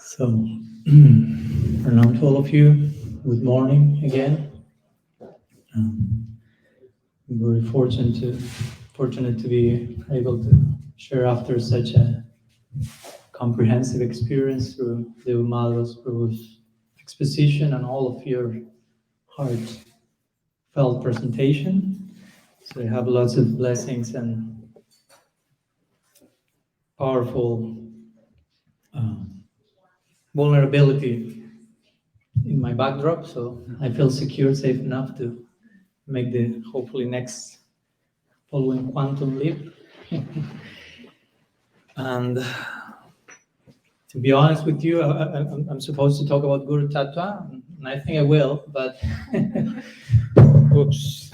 So, pranam to all of you. Good morning again. I'm very fortunate to be able to share after such a comprehensive experience through Deva Madhava's Prabhu's exposition and all of your heartfelt presentation. So I have lots of blessings and powerful vulnerability in my backdrop, so I feel secure, safe enough to make the hopefully next following quantum leap. And to be honest with you, I'm supposed to talk about Guru Tattva, and I think I will, but oops.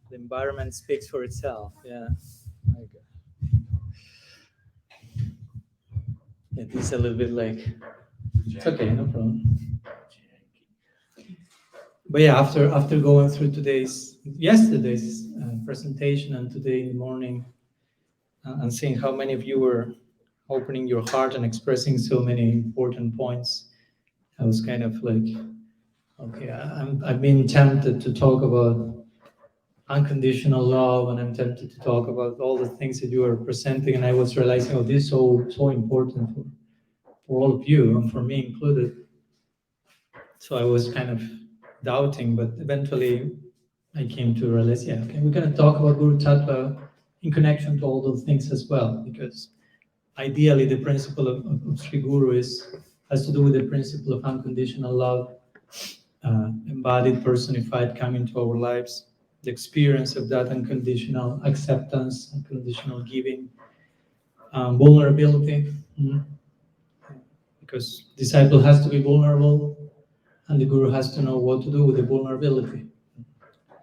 The environment speaks for itself. Yeah. It is a little bit like, it's okay, no problem. But yeah, after going through yesterday's presentation and today in the morning, and seeing how many of you were opening your heart and expressing so many important points, I was kind of like, okay, I've been tempted to talk about unconditional love, and I'm tempted to talk about all the things that you are presenting, and I was realizing, oh, this is so important for all of you, and for me included. So I was kind of doubting, but eventually I came to realize, yeah, okay, we're going to talk about Guru Tattva in connection to all those things as well, because ideally the principle of Sri Guru has to do with the principle of unconditional love, embodied, personified, coming to our lives, the experience of that unconditional acceptance, unconditional giving, vulnerability, because disciple has to be vulnerable, and the Guru has to know what to do with the vulnerability.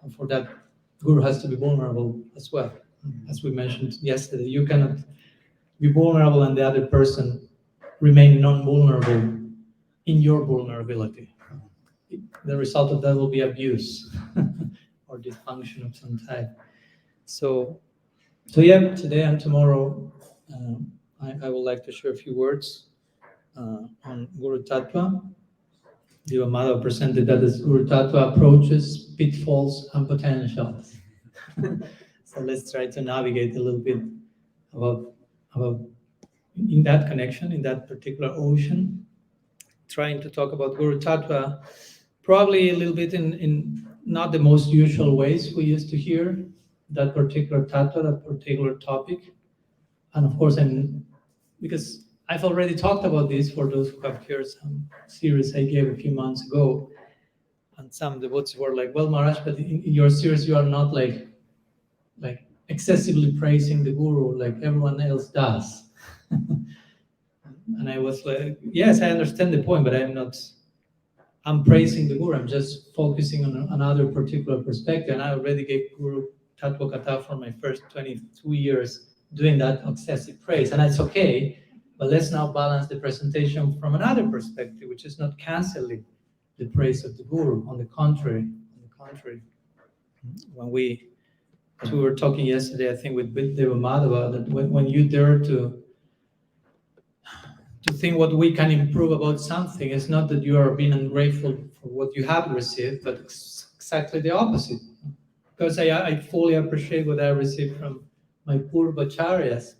And for that, Guru has to be vulnerable as well. As we mentioned yesterday, you cannot be vulnerable and the other person remain non-vulnerable in your vulnerability. The result of that will be abuse or dysfunction of some type. So yeah, today and tomorrow, I would like to share a few words on Guru Tattva. Deva Madhava presented that as Guru Tattva approaches, pitfalls, and potentials. So let's try to navigate a little bit about in that connection, in that particular ocean, trying to talk about Guru Tattva, probably a little bit in not the most usual ways we used to hear that particular tattva, that particular topic. And of course, because I've already talked about this for those who have heard some series I gave a few months ago, and some devotees were like, well, Maharaj, but in your series you are not like excessively praising the Guru like everyone else does. And I was like, yes, I understand the point, but I'm praising the Guru, I'm just focusing on another particular perspective, and I already gave Guru Tattva Katha for my first 22 years doing that excessive praise, and that's okay. But let's now balance the presentation from another perspective, which is not canceling the praise of the Guru. On the contrary, as we were talking yesterday, I think with Deva Madhava, that when you dare to think what we can improve about something, it's not that you are being ungrateful for what you have received, but it's exactly the opposite. Because I fully appreciate what I received from my Purvacharyas.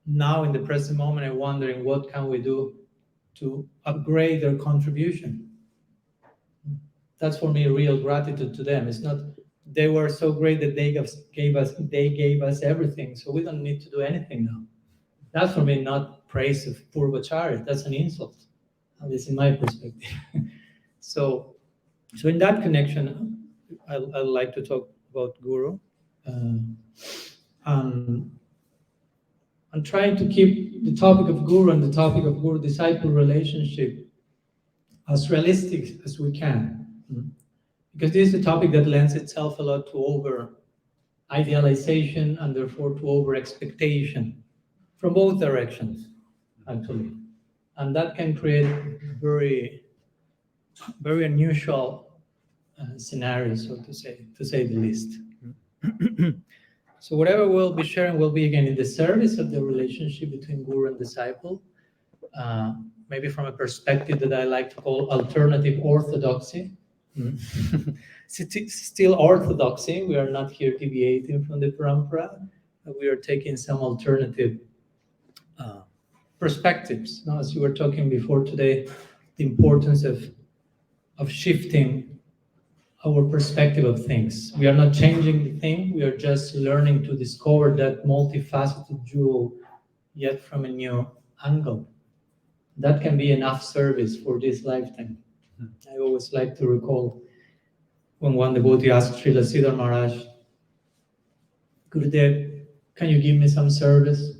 Now in the present moment, I'm wondering what can we do to upgrade their contribution. That's for me real gratitude to them. It's not they were so great that they gave us everything, so we don't need to do anything now. That's for me not praise of Purvacharya. That's an insult, at least in my perspective. So in that connection, I'd like to talk about Guru. I'm trying to keep the topic of Guru and the topic of Guru-disciple relationship as realistic as we can. Because this is a topic that lends itself a lot to over-idealization and therefore to over-expectation from both directions, actually. And that can create very, very unusual scenarios, so to say the least. So whatever we'll be sharing will be, again, in the service of the relationship between guru and disciple, maybe from a perspective that I like to call alternative orthodoxy. Still orthodoxy. We are not here deviating from the parampara. We are taking some alternative perspectives. Now, as you were talking before today, the importance of shifting our perspective of things. We are not changing the thing. We are just learning to discover that multifaceted jewel, yet from a new angle. That can be enough service for this lifetime. I always like to recall when one devotee asked Srila Siddhar Maharaj, Gurudev, can you give me some service?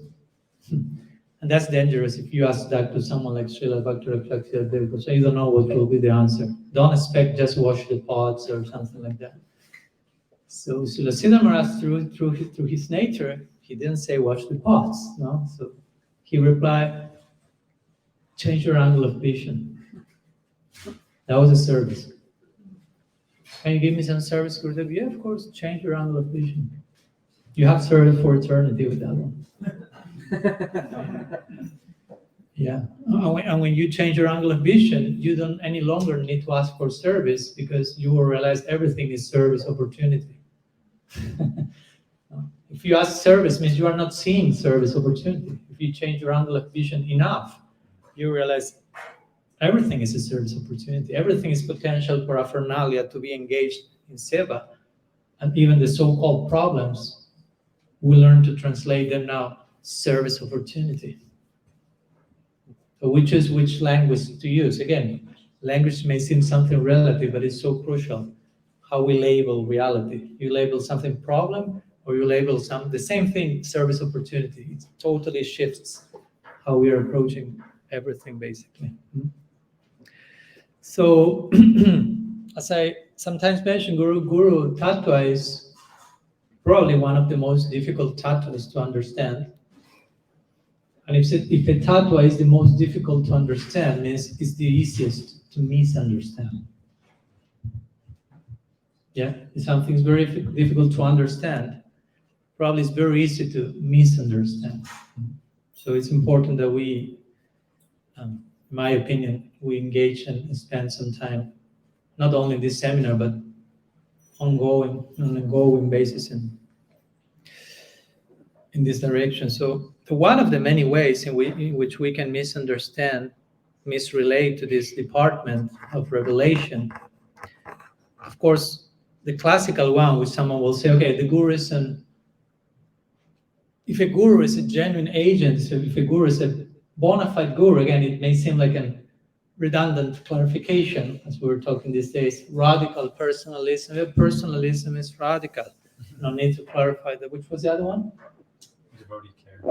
And that's dangerous if you ask that to someone like Srila Bhakti-Rakshakya, because you don't know what will be the answer. Don't expect just wash the pots or something like that. So Srila Siddhar Maharaj, through his nature, he didn't say wash the pots. No? So he replied, change your angle of vision. That was a service. Can you give me some service, Gurudev? Yeah, of course, change your angle of vision. You have service for eternity with that one. Yeah, and when you change your angle of vision, you don't any longer need to ask for service because you will realize everything is service opportunity. If you ask service, means you are not seeing service opportunity. If you change your angle of vision enough, you realize everything is a service opportunity. Everything is potential paraphernalia to be engaged in seva, and even the so-called problems, we learn to translate them now service opportunity. So we choose which language to use. Again, language may seem something relative, but it's so crucial how we label reality. You label something problem, or you label the same thing, service opportunity. It totally shifts how we are approaching everything, basically. So, as I sometimes mention, Guru Tattva is probably one of the most difficult tattvas to understand. And if a tattva is the most difficult to understand, means it's the easiest to misunderstand. Yeah, if something is very difficult to understand, probably it's very easy to misunderstand. So it's important that we, in my opinion, we engage and spend some time, not only in this seminar, but on an ongoing basis in this direction. So one of the many ways in which we can misrelate to this department of revelation, of course, the classical one, which someone will say, okay, the guru is if a guru is a genuine agent, so if a guru is a bona fide guru, again, it may seem like a redundant clarification, as we were talking these days, radical personalism. Personalism is radical. No need to clarify that. Which was the other one?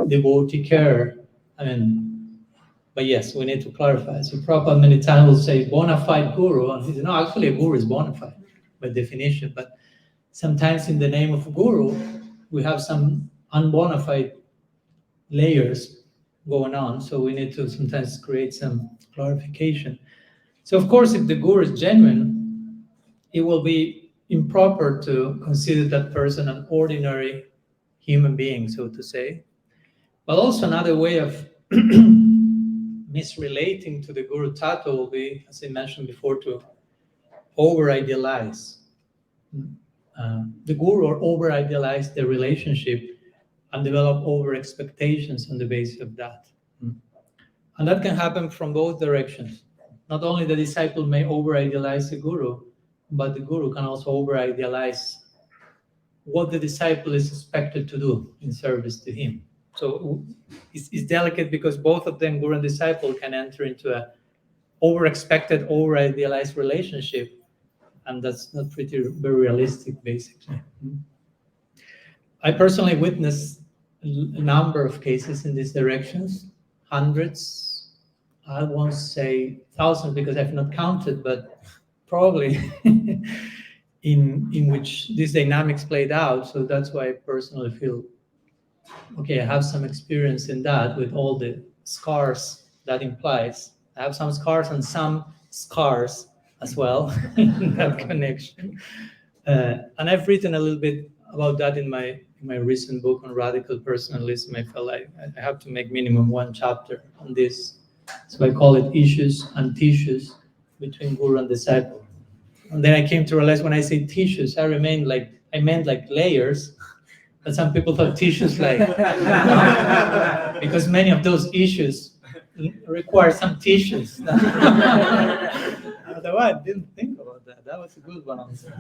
Devotee care. I mean, but yes, we need to clarify. So Prabhupada many times will say bona fide guru, and he says, no, actually a guru is bona fide by definition, but sometimes in the name of guru, we have some unbona fide layers going on, so we need to sometimes create some clarification. So of course, if the guru is genuine, it will be improper to consider that person an ordinary human being, so to say. But also another way of misrelating to the Guru Tattva will be, as I mentioned before, to over-idealize the Guru, or over-idealize the relationship and develop over-expectations on the basis of that. And that can happen from both directions. Not only the disciple may over-idealize the Guru, but the Guru can also over-idealize what the disciple is expected to do in service to him. So it's delicate because both of them, Guru and disciple, can enter into a over-expected, over-idealized relationship, and that's not very realistic, basically. I personally witnessed a number of cases in these directions, hundreds, I won't say thousands because I've not counted, but probably in which these dynamics played out. So that's why I personally feel, okay, I have some experience in that with all the scars that implies. I have some scars and some scars as well in that connection. And I've written a little bit about that in in my recent book on Radical Personalism, I felt like I have to make minimum one chapter on this. So I call it issues and tissues between guru and disciple. And then I came to realize when I say tissues, I meant like layers, but some people thought tissues like, because many of those issues require some tissues. I didn't think about that. That was a good one also.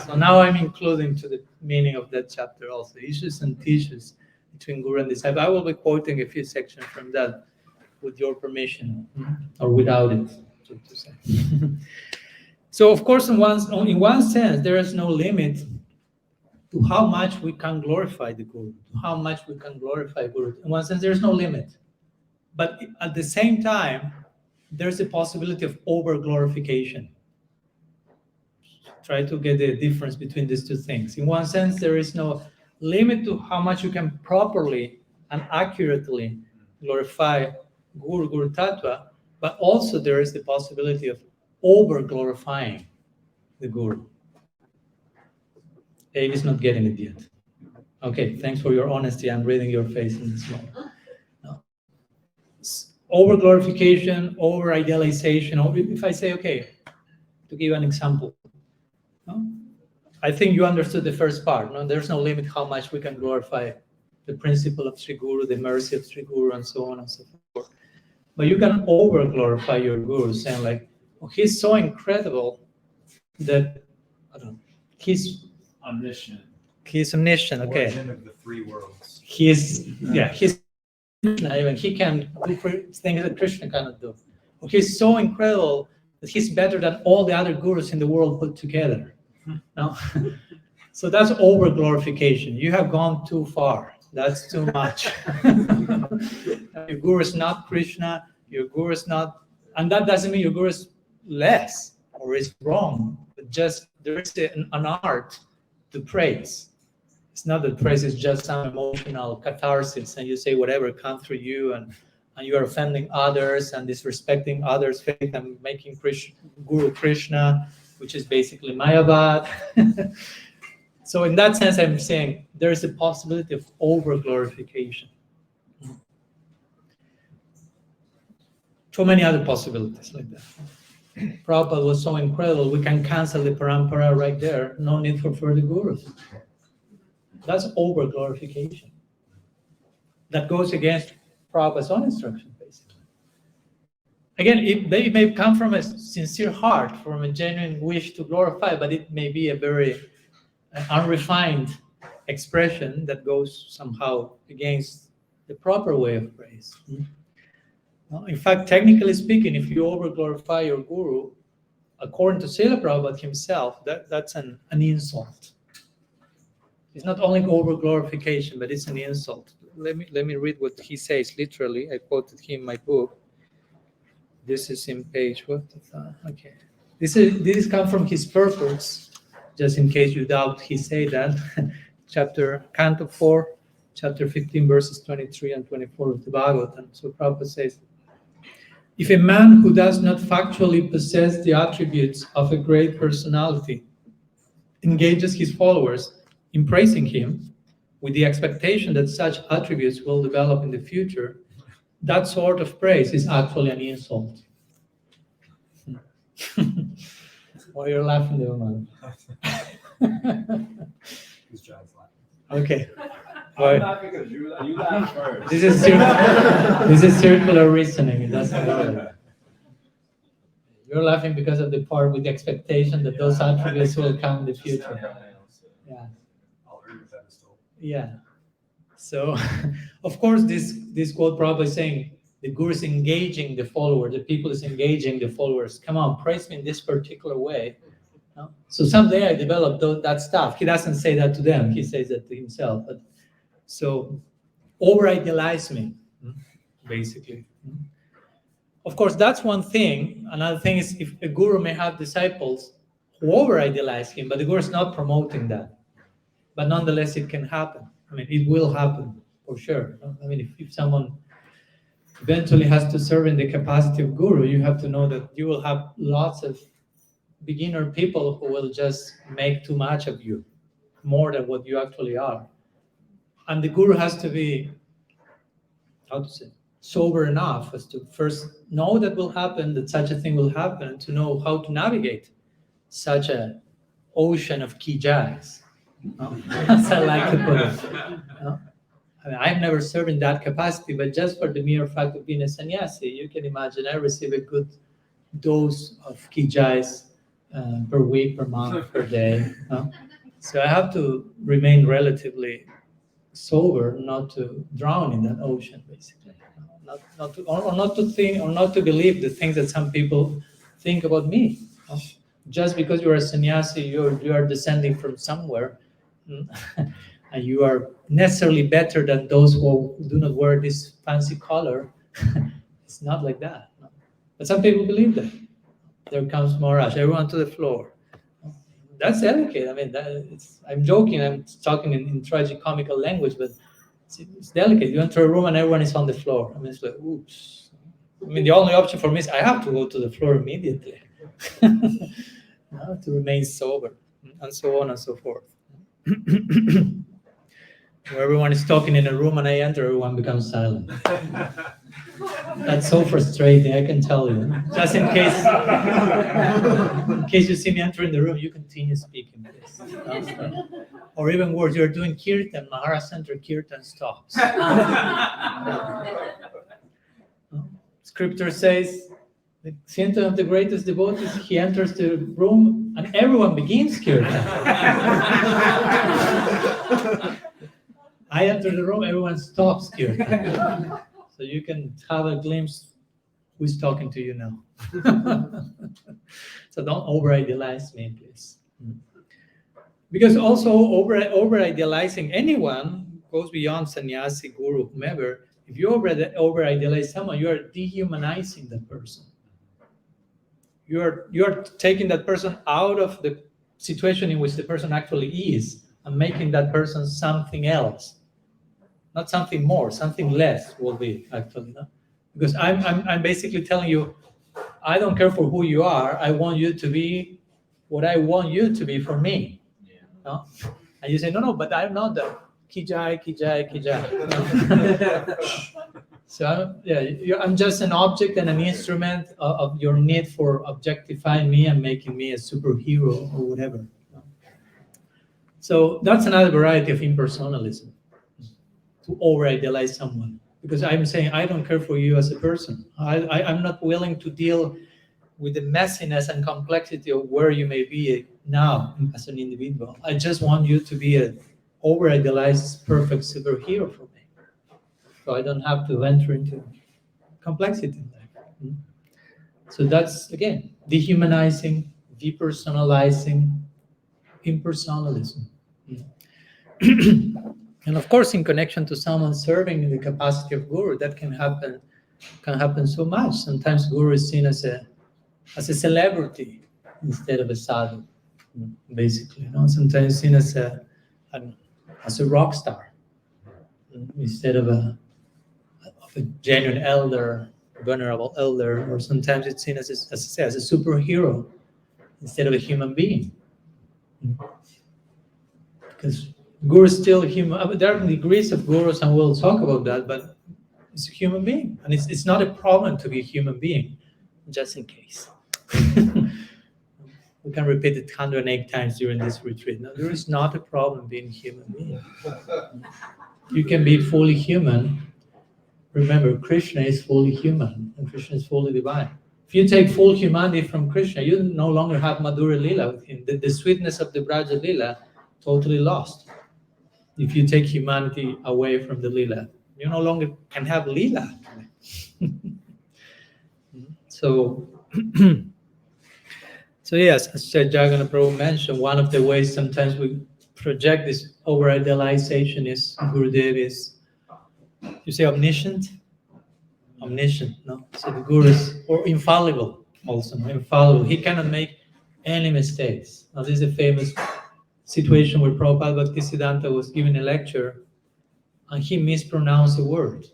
So now I'm including to the meaning of that chapter also, issues and tissues between guru and disciple. I will be quoting a few sections from that with your permission, or without it, so to say. So of course, in one sense, there is no limit to how much we can glorify the guru, to how much we can glorify guru. In one sense, there's no limit. But at the same time, there's a possibility of over-glorification. Try to get the difference between these two things. In one sense, there is no limit to how much you can properly and accurately glorify Guru Tattva, but also there is the possibility of over-glorifying the Guru. Abe is not getting it yet. Okay, thanks for your honesty. I'm reading your face in this moment. No. Over-glorification, over-idealization. If I say, okay, to give you an example, no? I think you understood the first part. No? There's no limit how much we can glorify the principle of Sri Guru, the mercy of Sri Guru, and so on and so forth. But you can over-glorify your Guru, saying like, oh, he's so incredible that, I don't know, he's omniscient. He's omniscient, okay. Origin of the three worlds. He's Krishna, even he can do things that Krishna cannot do. He's so incredible that he's better than all the other gurus in the world put together. No? So that's over glorification. You have gone too far. That's too much. Your guru is not Krishna, your guru is not, and that doesn't mean your guru is less or is wrong, but just there is an art to praise. It's not that praise is just some emotional catharsis and you say whatever comes through you and you are offending others and disrespecting others' faith and making Guru Krishna, which is basically Mayavad. So in that sense, I'm saying there is a possibility of over-glorification. So many other possibilities like that. Prabhupada was so incredible, we can cancel the parampara right there. No need for further gurus. That's over-glorification. That goes against Prabhupada's own instruction, basically. Again, it may come from a sincere heart, from a genuine wish to glorify, but it may be a very unrefined expression that goes somehow against the proper way of praise. In fact, technically speaking, if you over-glorify your guru, according to Srila Prabhupada himself, that's an insult. It's not only over-glorification, but it's an insult. Let me read what he says literally. I quoted him in my book. This is in page, okay. This is come from his purpose, just in case you doubt he say that. Canto 4, chapter 15, verses 23 and 24 of the Bhagavatam. So Prabhupada says, if a man who does not factually possess the attributes of a great personality engages his followers in praising him with the expectation that such attributes will develop in the future, that sort of praise is actually an insult. Why you're laughing there, man? He's trying to laugh. Okay. I'm not because you laughed first. This is circular reasoning. It doesn't work. You're laughing because of the part with the expectation that those attributes will come in the future. Yeah. I'll earn the pedestal. Yeah. So, of course, this quote Prabhupada is saying the guru is engaging the follower, the people is engaging the followers. Come on, praise me in this particular way. No? So someday I develop that stuff. He doesn't say that to them. He says that to himself. But so over-idealize me, basically. Of course, that's one thing. Another thing is if a guru may have disciples who over-idealize him, but the guru is not promoting that. But nonetheless, it can happen. I mean, it will happen for sure. I mean, if someone eventually has to serve in the capacity of guru, you have to know that you will have lots of beginner people who will just make too much of you. more than what you actually are. And the guru has to be, how to say, sober enough as to first know that will happen, that such a thing will happen, and to know how to navigate such an ocean of kijais, as I like to put it. I mean, I've never served in that capacity, but just for the mere fact of being a sannyasi, you can imagine I receive a good dose of kijais per week, per month, per day. So I have to remain relatively sober, not to drown in that ocean, basically. Not to think or not to believe the things that some people think about me. Just because you are a sannyasi, you are descending from somewhere, and you are necessarily better than those who do not wear this fancy color. It's not like that. No. But some people believe that. There comes Maharaj, everyone to the floor. That's delicate. I mean, I'm joking, I'm talking in tragicomical language, but it's delicate. You enter a room and everyone is on the floor. I mean, it's like, oops. I mean, the only option for me is I have to go to the floor immediately to remain sober, and so on and so forth. Where everyone is talking in a room and I enter, everyone becomes silent. That's so frustrating, I can tell you. Just in case you see me entering the room, you continue speaking, please. Or even worse, you're doing kirtan, Maharaj Center kirtan stops. Scripture says, the center of the greatest devotees, he enters the room and everyone begins kirtan. I enter the room, everyone stops kirtan. So you can have a glimpse who's talking to you now. So don't over-idealize me, please. Because also over-idealizing anyone goes beyond sannyasi, guru, whomever. If you over-idealize someone, you are dehumanizing that person. You are taking that person out of the situation in which the person actually is and making that person something else. Not something more, something less will be actually. No? Because I'm basically telling you, I don't care for who you are. I want you to be what I want you to be for me. Yeah. No? And you say, no, but I'm not that. Kijai. So I'm just an object and an instrument of your need for objectifying me and making me a superhero or whatever. No? So that's another variety of impersonalism. To over-idealize someone, because I'm saying I don't care for you as a person. I'm not willing to deal with the messiness and complexity of where you may be now as an individual. I just want you to be an over-idealized, perfect superhero for me. So I don't have to enter into complexity in life. So that's, again, dehumanizing, depersonalizing, impersonalism. And of course, in connection to someone serving in the capacity of guru, that can happen so much. Sometimes guru is seen as a celebrity instead of a sadhu, basically. You know? Sometimes seen as a rock star instead of a genuine elder, venerable elder, or sometimes it's seen as a superhero instead of a human being. Because guru is still human. There are degrees of gurus, and we'll talk about that, but it's a human being. And it's not a problem to be a human being, just in case. We can repeat it 108 times during this retreat. No, there is not a problem being a human being. You can be fully human. Remember, Krishna is fully human, and Krishna is fully divine. If you take full humanity from Krishna, you no longer have Madhura Lila with him. The sweetness of the Braja Lila, totally lost. If you take humanity away from the Lila, you no longer can have Lila. So yes, as Jagannath Prabhu mentioned, one of the ways sometimes we project this over-idealization is Gurudev is, you say omniscient? Omniscient, no? So the Guru is, or infallible also, infallible. He cannot make any mistakes. Now this is a famous situation where Prabhupada Bhaktisiddhanta was giving a lecture and he mispronounced a word.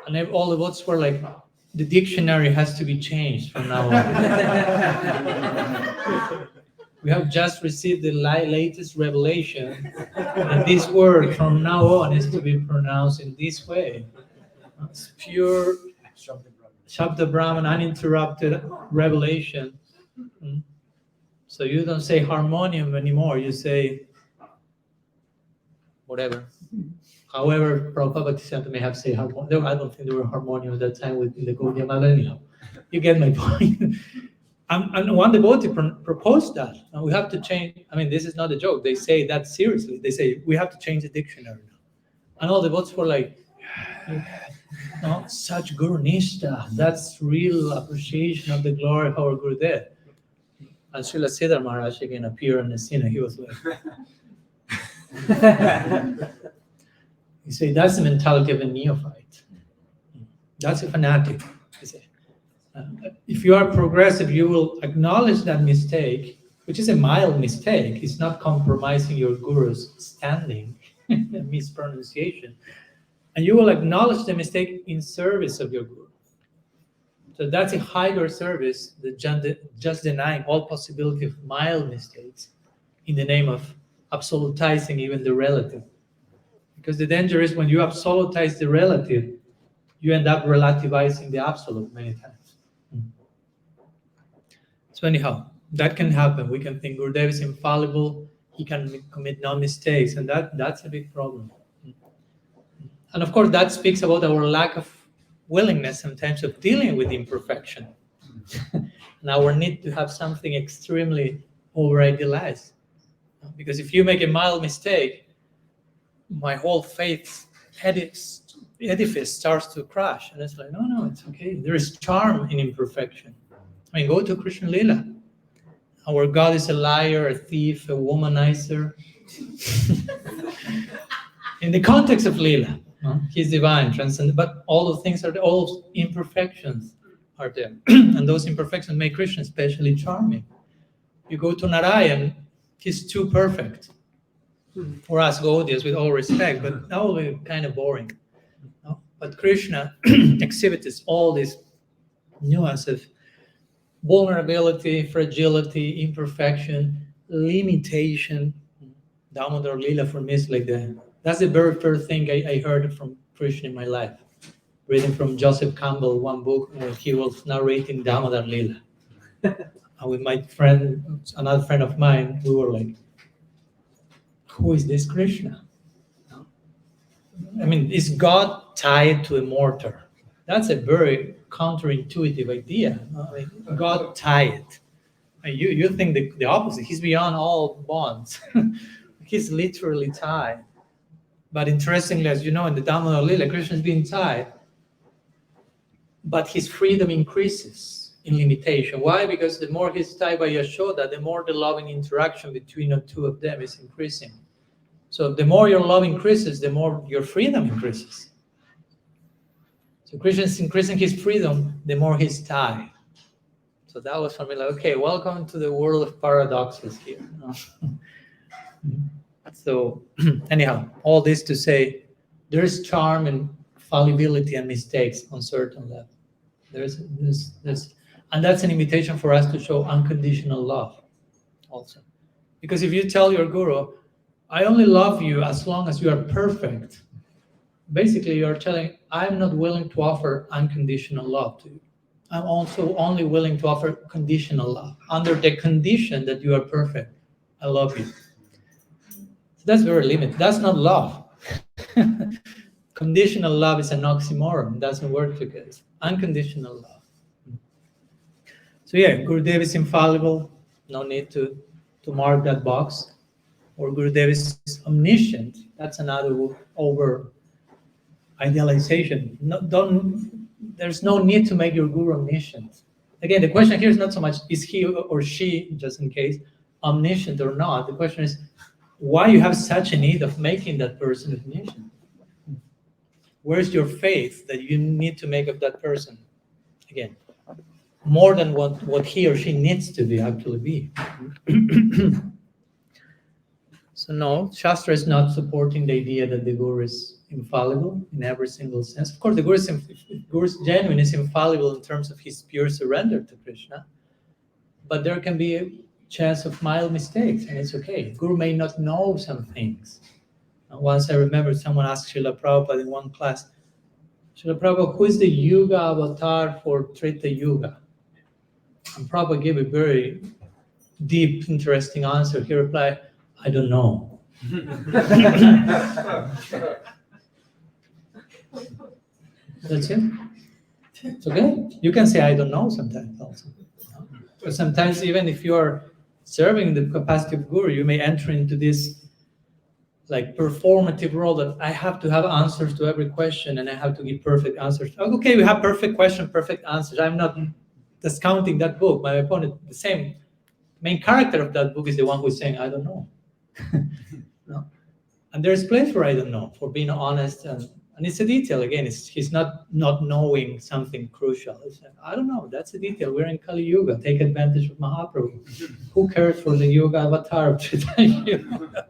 And all the votes were like, the dictionary has to be changed from now on. We have just received the latest revelation that this word from now on is to be pronounced in this way. It's pure Shabda Brahman, uninterrupted revelation. So you don't say harmonium anymore, you say whatever. However, Prabhupada Bhaktisiddhanta may have said harmonium. I don't think there were harmonium at that time within the Gaudiya Mata anyhow. You get my point. And one devotee proposed that. And we have to change. I mean, this is not a joke. They say that seriously. They say, we have to change the dictionary now. And all the devotees were like, no, such Guru Nishta. That's real appreciation of the glory of our Gurudev. And Srila Siddhar Maharaj again appeared on the scene. He was like, he said, that's the mentality of a neophyte. That's a fanatic. He said, if you are progressive, you will acknowledge that mistake, which is a mild mistake. It's not compromising your guru's standing, mispronunciation. And you will acknowledge the mistake in service of your guru. So that's a higher service than just denying all possibility of mild mistakes in the name of absolutizing even the relative. Because the danger is when you absolutize the relative, you end up relativizing the absolute many times. So anyhow, that can happen. We can think Gurudev is infallible, he can commit no mistakes, and that's a big problem. And of course, that speaks about our lack of willingness sometimes of dealing with imperfection. And our need to have something extremely over-idealized. Because if you make a mild mistake, my whole faith edifice starts to crash. And it's like, no, it's okay. There is charm in imperfection. I mean, go to Krishna Lila. Our God is a liar, a thief, a womanizer. In the context of Lila, he's divine, transcendent, but all those things are all imperfections are there. And those imperfections make Krishna especially charming. You go to Narayan, he's too perfect. For us Gaudiyas, with all respect, but that will be kind of boring. No? But Krishna exhibits all this nuance of vulnerability, fragility, imperfection, limitation. Damodar Lila for me is like that's the very first thing I heard from Krishna in my life. Reading from Joseph Campbell, one book where he was narrating Damodar Lila. And with my friend, another friend of mine, we were like, who is this Krishna? I mean, is God tied to a mortar? That's a very counterintuitive idea. I mean, God tied. You think the opposite. He's beyond all bonds. He's literally tied. But interestingly, as you know, in the Damodar Lila, Krishna is being tied, but his freedom increases in limitation. Why? Because the more he's tied by Yashoda, the more the loving interaction between the two of them is increasing. So the more your love increases, the more your freedom increases. So Krishna is increasing his freedom, the more he's tied. So that was for me like, okay, welcome to the world of paradoxes here. So anyhow, all this to say, there is charm in fallibility and mistakes on certain level. There's, and that's an invitation for us to show unconditional love also. Because if you tell your guru, I only love you as long as you are perfect, basically you're telling, I'm not willing to offer unconditional love to you. I'm also only willing to offer conditional love. Under the condition that you are perfect, I love you. So that's very limited. That's not love. Conditional love is an oxymoron. It doesn't work together. Unconditional love. So yeah, Gurudev is infallible. No need to mark that box. Or Gurudev is omniscient. That's another over idealization. There's no need to make your guru omniscient. Again, the question here is not so much is he or she, just in case, omniscient or not. The question is why you have such a need of making that person omniscient. Where's your faith that you need to make of that person? Again, more than what he or she needs to actually be. So no, Shastra is not supporting the idea that the Guru is infallible in every single sense. Of course, the Guru is genuine, is infallible in terms of his pure surrender to Krishna. But there can be chance of mild mistakes, and it's okay. Guru may not know some things. Once I remember someone asked Srila Prabhupada in one class, Srila Prabhupada, who is the Yuga avatar for Treta Yuga? And Prabhupada gave a very deep, interesting answer. He replied, I don't know. That's it. It's okay. You can say, I don't know sometimes also. But sometimes even if you are serving the capacity of Guru, you may enter into this like performative role that I have to have answers to every question and I have to give perfect answers. Okay, we have perfect question, perfect answers. I'm not discounting that book. My opponent, the same main character of that book is the one who's saying, I don't know. No? And there's place for I don't know, for being honest. And it's a detail. Again, he's not knowing something crucial. It's like, I don't know. That's a detail. We're in Kali Yuga. Take advantage of Mahaprabhu. Who cares for the Yuga avatar of Treta Yuga?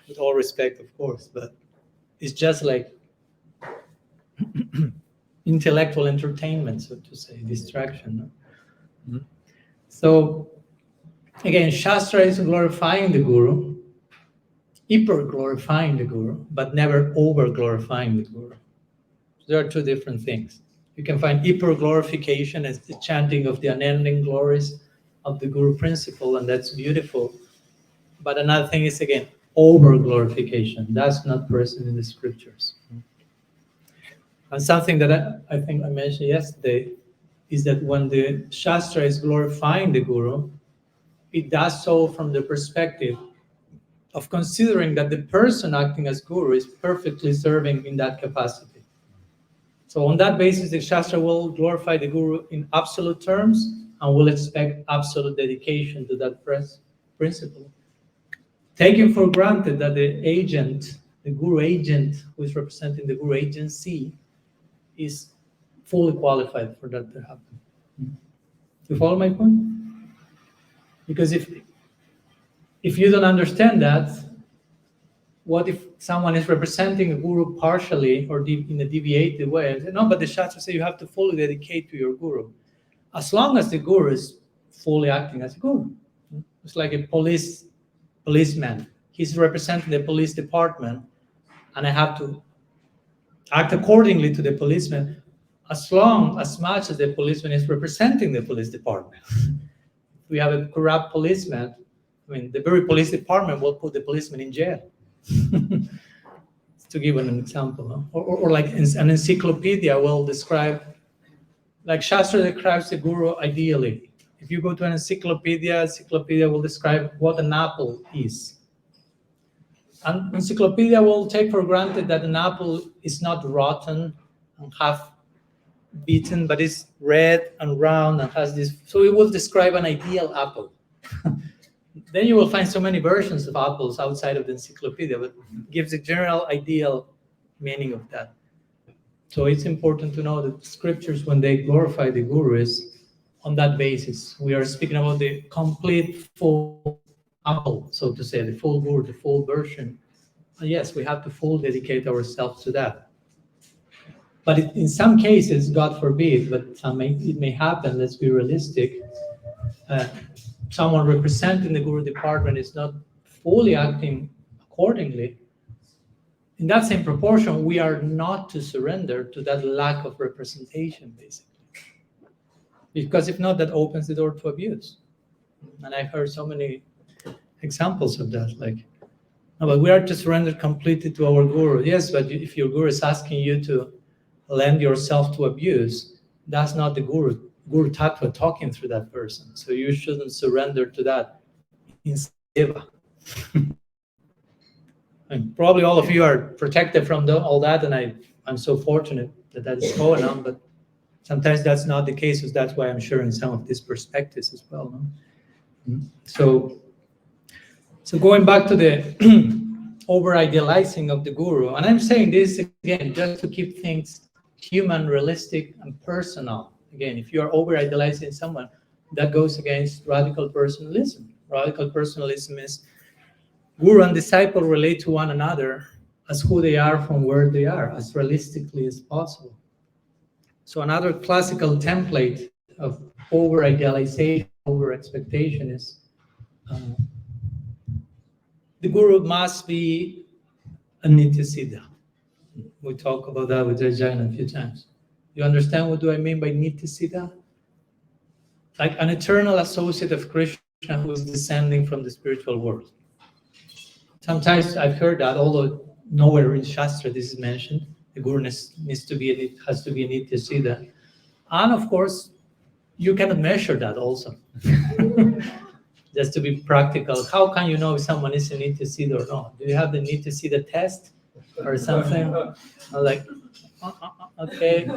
With all respect, of course. But it's just like intellectual entertainment, so to say, distraction. No? So, again, Shastra is glorifying the Guru, hyper-glorifying the Guru, but never over-glorifying the Guru. There are two different things. You can find hyper-glorification as the chanting of the unending glories of the Guru principle, and that's beautiful. But another thing is, again, over-glorification. That's not present in the scriptures. And something that I think I mentioned yesterday is that when the Shastra is glorifying the Guru, it does so from the perspective of considering that the person acting as Guru is perfectly serving in that capacity. So on that basis, the Shastra will glorify the Guru in absolute terms and will expect absolute dedication to that principle. Taking for granted that the agent, the Guru agent who is representing the Guru agency, is fully qualified for that to happen. You follow my point? Because if you don't understand that, what if someone is representing a Guru partially or in a deviated way? And say, no, but the Shastra says you have to fully dedicate to your Guru. As long as the Guru is fully acting as a Guru. It's like a policeman. He's representing the police department, and I have to act accordingly to the policeman as much as the policeman is representing the police department. If we have a corrupt policeman, I mean, the very police department will put the policeman in jail. To give an example, no? Or like an encyclopedia will describe, like Shastra describes the Guru ideally. If you go to an encyclopedia will describe what an apple is. An encyclopedia will take for granted that an apple is not rotten and half beaten, but it's red and round and has this. So it will describe an ideal apple. Then you will find so many versions of apples outside of the encyclopedia, but it gives a general ideal meaning of that. So it's important to know that scriptures, when they glorify the Guru, is on that basis. We are speaking about the complete full apple, so to say, the full Guru, the full version. And yes, we have to fully dedicate ourselves to that. But in some cases, God forbid, but it may happen, let's be realistic, someone representing the Guru department is not fully acting accordingly. In that same proportion, we are not to surrender to that lack of representation, basically. Because if not, that opens the door to abuse. And I've heard so many examples of that, like, no, but we are to surrender completely to our Guru. Yes, but if your Guru is asking you to lend yourself to abuse, that's not the Guru TATTVA talking through that person. So you shouldn't surrender to that in seva. And probably all of you are protected from all that, and I'm so fortunate that is going on, but sometimes that's not the case, so that's why I'm sharing some of these perspectives as well. No? So going back to the over-idealizing of the Guru, and I'm saying this again just to keep things human, realistic, and personal. Again, if you are over-idealizing someone, that goes against radical personalism. Radical personalism is Guru and disciple relate to one another as who they are from where they are, as realistically as possible. So another classical template of over-idealization, over-expectation is the guru must be a Nityasiddha. We talk about that with Jagan a few times. You understand what do I mean by Nityasiddha? Like an eternal associate of Krishna who is descending from the spiritual world. Sometimes I've heard that, although nowhere in Shastra this is mentioned. The guru has to be a Nityasiddha. And of course, you cannot measure that also. Just to be practical, how can you know if someone is a Nityasiddha or not? Do you have the Nityasiddha test or something? Like, okay,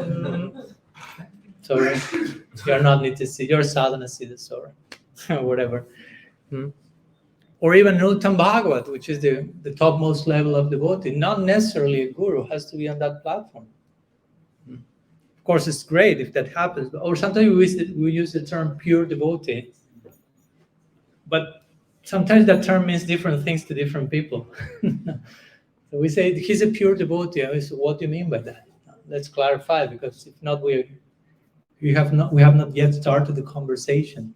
sorry, you're not Nityasiddha, you're Sadhana Siddha, sorry, whatever. Or even Nuttam Bhagavat, which is the topmost level of devotee. Not necessarily a guru has to be on that platform. Of course, it's great if that happens. Or sometimes we use the term pure devotee. But sometimes that term means different things to different people. So we say he's a pure devotee. I say, what do you mean by that? Let's clarify, because if not, we have not yet started the conversation.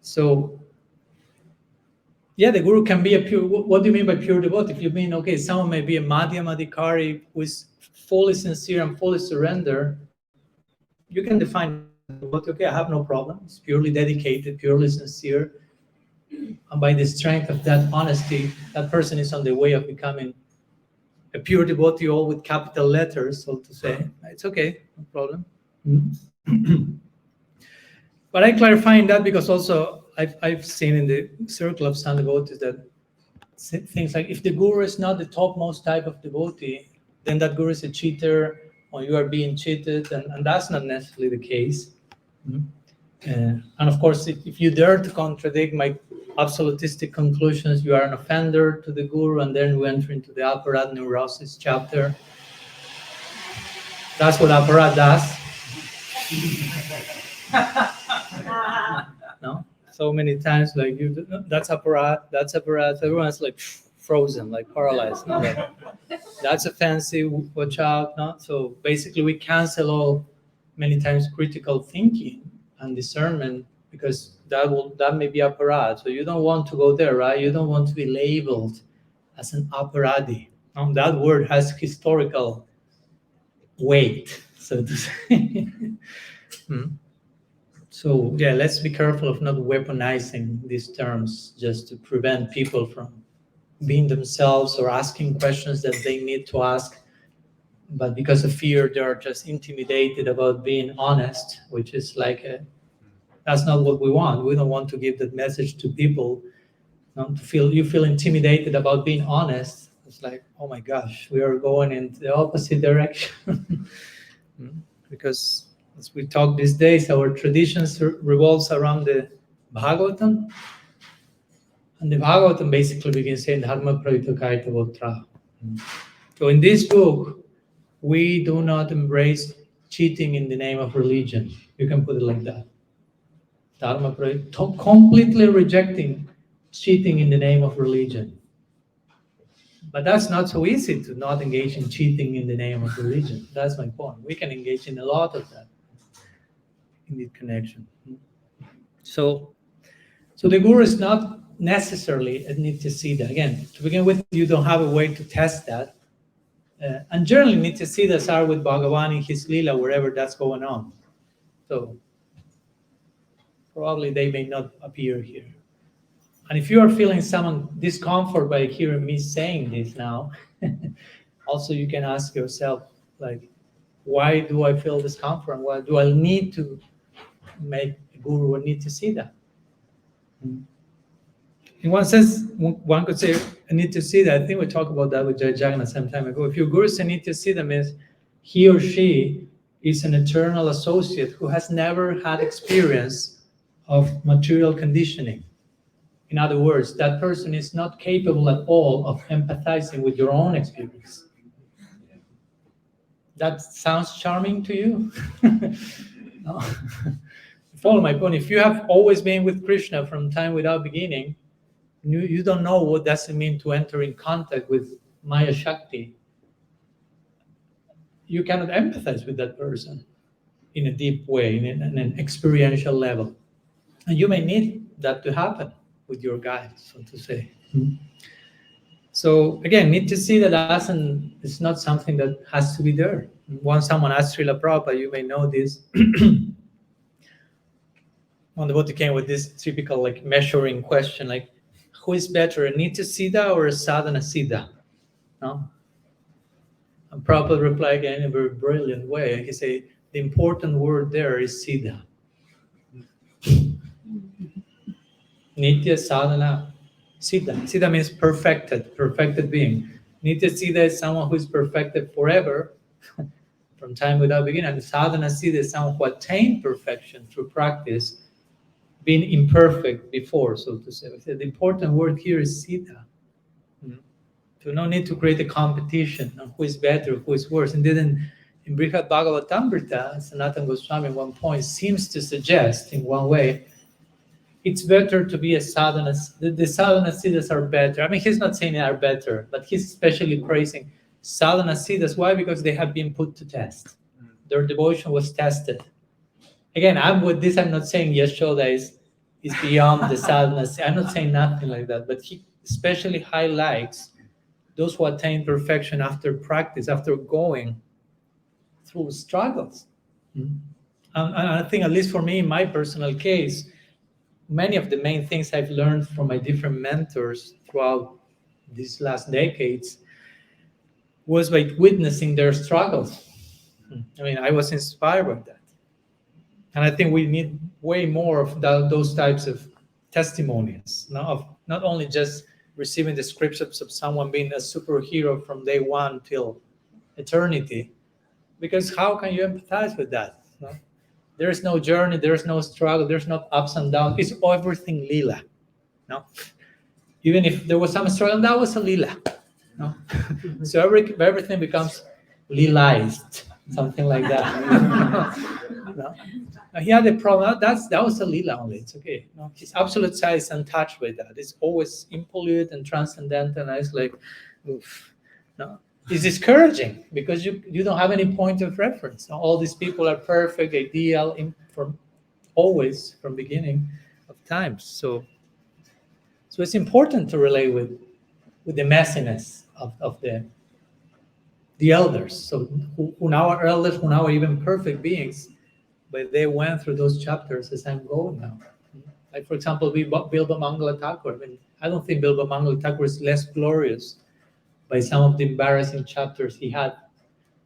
So, yeah, the guru can be a pure. What do you mean by pure devotee? If you mean, okay, someone may be a Madhyam Adhikari who is fully sincere and fully surrender, you can define devotee. Okay, I have no problem. It's purely dedicated, purely sincere. And by the strength of that honesty, that person is on the way of becoming a pure devotee, all with capital letters, so to say. It's okay, no problem. But I clarifying that because also I've seen in the circle of some devotees that things like if the guru is not the topmost type of devotee, then that guru is a cheater or you are being cheated, and that's not necessarily the case. And of course, if you dare to contradict my absolutistic conclusions, you are an offender to the guru, and then we enter into the aparat neurosis chapter. That's what aparat does. No? So many times, like, that's aparat, everyone's like frozen, like paralyzed. No? Like, that's offensive, watch out. No? So basically, we cancel all many times critical thinking and discernment, because that may be aparat. So you don't want to go there, right? You don't want to be labeled as an aparadi. That word has historical weight, so to say. So yeah, let's be careful of not weaponizing these terms just to prevent people from being themselves or asking questions that they need to ask. But because of fear, they're just intimidated about being honest, which is like that's not what we want. We don't want to give that message to people. You feel intimidated about being honest. It's like, oh my gosh, we are going in the opposite direction. Because as we talk these days, our traditions revolves around the Bhagavatam. And the Bhagavatam basically begins saying, Dharma Pravita Kaita Votra. So in this book, we do not embrace cheating in the name of religion. You can put it like that. Dharma Pravita, completely rejecting cheating in the name of religion. But that's not so easy to not engage in cheating in the name of religion. That's my point. We can engage in a lot of that in this connection. So the guru is not necessarily a Nityasiddha. Again, to begin with, you don't have a way to test that. And generally, Nityasiddhas are with Bhagavan in his Leela, wherever that's going on. So probably they may not appear here. And if you are feeling some discomfort by hearing me saying this now, also you can ask yourself, like, why do I feel discomfort? Why do I need to make a guru a Nityasiddha? In one sense, one could say a Nityasiddha. I think we talked about that with Jai Jagannath some time ago. If your guru is a Nityasiddha, means he or she is an eternal associate who has never had experience of material conditioning. In other words, that person is not capable at all of empathizing with your own experience. That sounds charming to you? No. Follow my point. If you have always been with Krishna from time without beginning, you don't know what does it mean to enter in contact with Maya Shakti. You cannot empathize with that person in a deep way, in an experiential level. And you may need that to happen with your guide, so to say. So again, need to see that it's not something that has to be there. Once someone asked Srila Prabhupada, you may know this, on the devotee came with this typical like measuring question, like, who is better, a Nitya Siddha or a Sadhana Siddha? No? And Prabhupada replied again in a very brilliant way. He said, the important word there is Siddha. Nitya Sadhana Siddha. Siddha means perfected being. Nitya Siddha is someone who is perfected forever, from time without beginning. And Sadhana Siddha is someone who attained perfection through practice, being imperfect before, so to say. The important word here is Siddha. So no need to create a competition on who is better, who is worse. Indeed, in Brihad Bhagavatamrita, Sanatana Goswami at one point seems to suggest, in one way, it's better to be a sadhana. The sadhana siddhas are better. I mean, he's not saying they are better, but he's especially praising sadhana siddhas. Why? Because they have been put to test. Their devotion was tested. Again, I'm not saying Yashoda is beyond the sadhana. I'm not saying nothing like that, but he especially highlights those who attain perfection after practice, after going through struggles. And I think, at least for me, in my personal case, many of the main things I've learned from my different mentors throughout these last decades was by witnessing their struggles. I mean, I was inspired by that. And I think we need way more of those types of testimonies, of not only just receiving the scriptures of someone being a superhero from day one till eternity, because how can you empathize with that? No? There is no journey, there is no struggle, there's no ups and downs. It's everything lila. No? Even if there was some struggle, that was a lila. No? So everything becomes lilaized, something like that. No? He had a problem. That was a lila only. It's okay. No? His absolute side is untouched by that. It's always impolluted and transcendental. And it's like, oof. No? It's discouraging because you don't have any point of reference. All these people are perfect, ideal, from beginning of time. So it's important to relate with the messiness of the elders. So who now are elders, who now are even perfect beings, but they went through those chapters as I'm going now. Like, for example, Bilba Mangala Thakur. I mean, I don't think Bilba Mangala Thakur is less glorious by some of the embarrassing chapters he had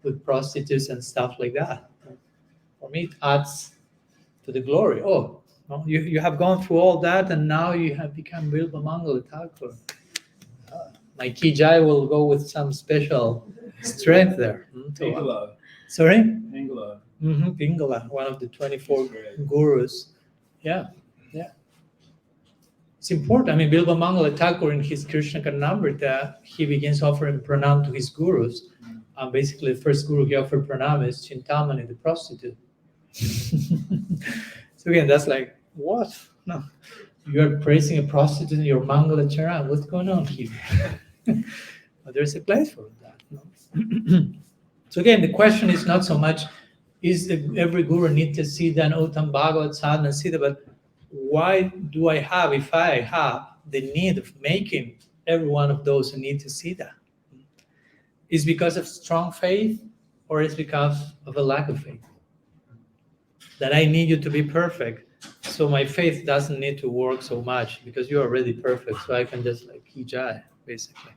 with prostitutes and stuff like that. For me, it adds to the glory. Oh, no, you have gone through all that, and now you have become Bilba Mangala Thakur. My Kijai will go with some special strength there. Pingala. Sorry? Pingala. Pingala, one of the 24 gurus. Yeah. It's important. I mean, Bilba Mangala Thakur, in his Krishna-bhakti, he begins offering pranam to his gurus. And basically, the first guru he offered pranam is Chintamani, the prostitute. So again, that's like, what? No, you are praising a prostitute in your Mangala Charan. What's going on here? But there's a place for that. No? So again, the question is not so much, is every guru Nitya Siddha and Uttam Bhagavat Sadhana Siddha, but why do I have, if I have, the need of making every one of those a Nitya Siddha? Is because of strong faith, or is because of a lack of faith? That I need you to be perfect, so my faith doesn't need to work so much because you're already perfect, so I can just like kijai, basically.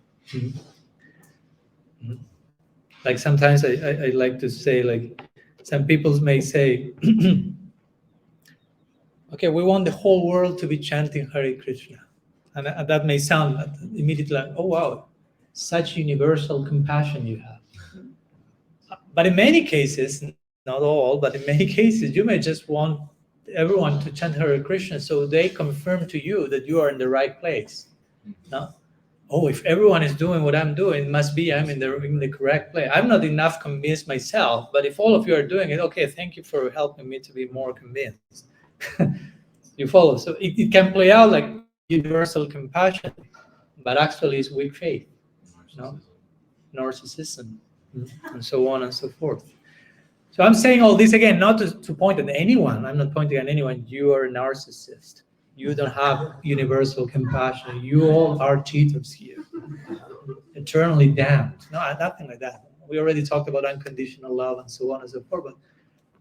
Like sometimes I like to say, like, some people may say, okay, we want the whole world to be chanting Hare Krishna. And that may sound immediately like, oh, wow, such universal compassion you have. But in many cases, not all, but in many cases, you may just want everyone to chant Hare Krishna so they confirm to you that you are in the right place. No? Oh, if everyone is doing what I'm doing, it must be I'm in the correct place. I'm not enough convinced myself, but if all of you are doing it, okay, thank you for helping me to be more convinced. You follow? So it can play out like universal compassion, but actually it's weak faith, narcissism, and so on and so forth. So I'm saying all this again, not to point at anyone. I'm not pointing at anyone. You are a narcissist. You don't have universal compassion. You all are cheaters here, eternally damned. No, nothing like that. We already talked about unconditional love and so on and so forth,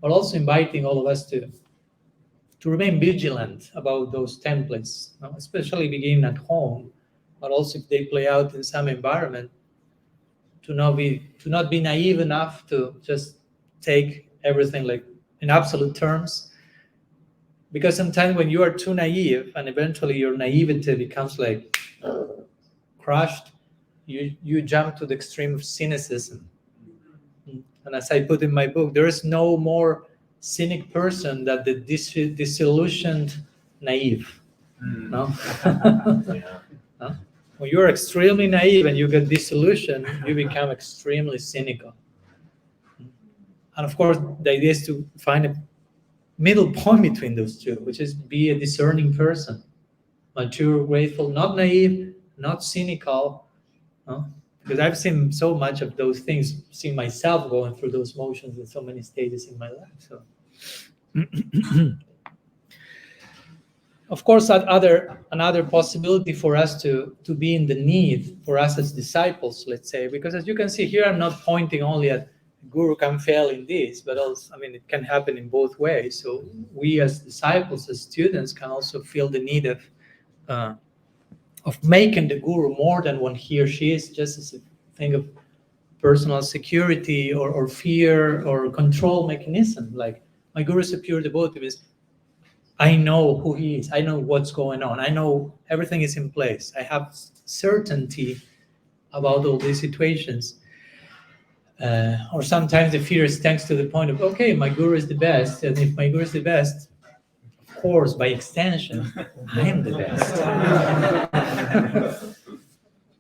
but also inviting all of us to remain vigilant about those templates, especially beginning at home, but also if they play out in some environment, to not be naive enough to just take everything like in absolute terms. Because sometimes when you are too naive and eventually your naivety becomes like crushed, you jump to the extreme of cynicism. And as I put in my book, there is no more cynic person than the disillusioned naive. No? Huh? When you're extremely naive and you get disillusioned, you become extremely cynical. And of course, the idea is to find a middle point between those two, which is be a discerning person, mature, grateful, not naive, not cynical. No? Because I've seen so much of those things, seen myself going through those motions in so many stages in my life. So, of course, another possibility for us to be in the need, for us as disciples, let's say, because as you can see here, I'm not pointing only at Guru can fail in this, but also, I mean, it can happen in both ways. So we as disciples, as students, can also feel the need of making the Guru more than what he or she is, just as a thing of personal security or fear or control mechanism. Like, my Guru is a pure devotee because I know who he is. I know what's going on. I know everything is in place. I have certainty about all these situations. Or sometimes the fear extends to the point of, okay, my Guru is the best. And if my Guru is the best, of course, by extension, I am the best.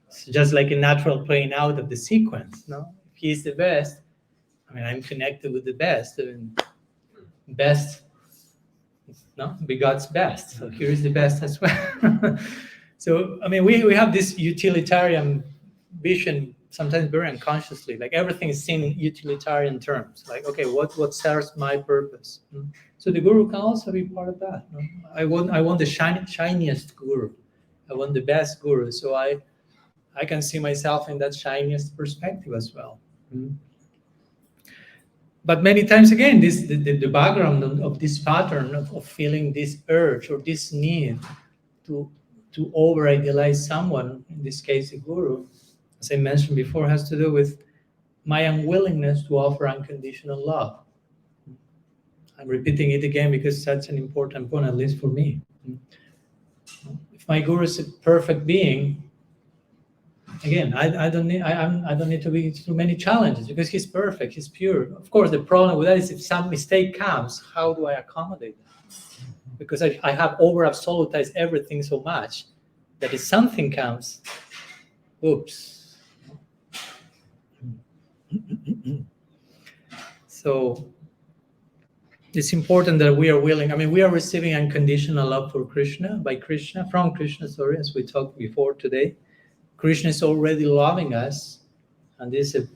It's just like a natural playing out of the sequence. No, if he's the best, I mean, I'm connected with the best. I mean, best, no, begots best. So here is the best as well. So, I mean, we have this utilitarian vision, sometimes very unconsciously, like everything is seen in utilitarian terms. Like, okay, what serves my purpose? So the Guru can also be part of that. No? I want the shiniest Guru. I want the best Guru. So I can see myself in that shiniest perspective as well. But many times again, the background of this pattern of feeling this urge or this need to over-idealize someone, in this case a Guru, as I mentioned before, has to do with my unwillingness to offer unconditional love. I'm repeating it again because it's such an important point, at least for me. If my Guru is a perfect being, again, I don't need to be through many challenges because he's perfect, he's pure. Of course, the problem with that is if some mistake comes, how do I accommodate that? Because I have over-absolutized everything so much that if something comes, oops. So it's important that we are willing. I mean, we are receiving unconditional love from Krishna, as we talked before today. Krishna is already loving us, and this is a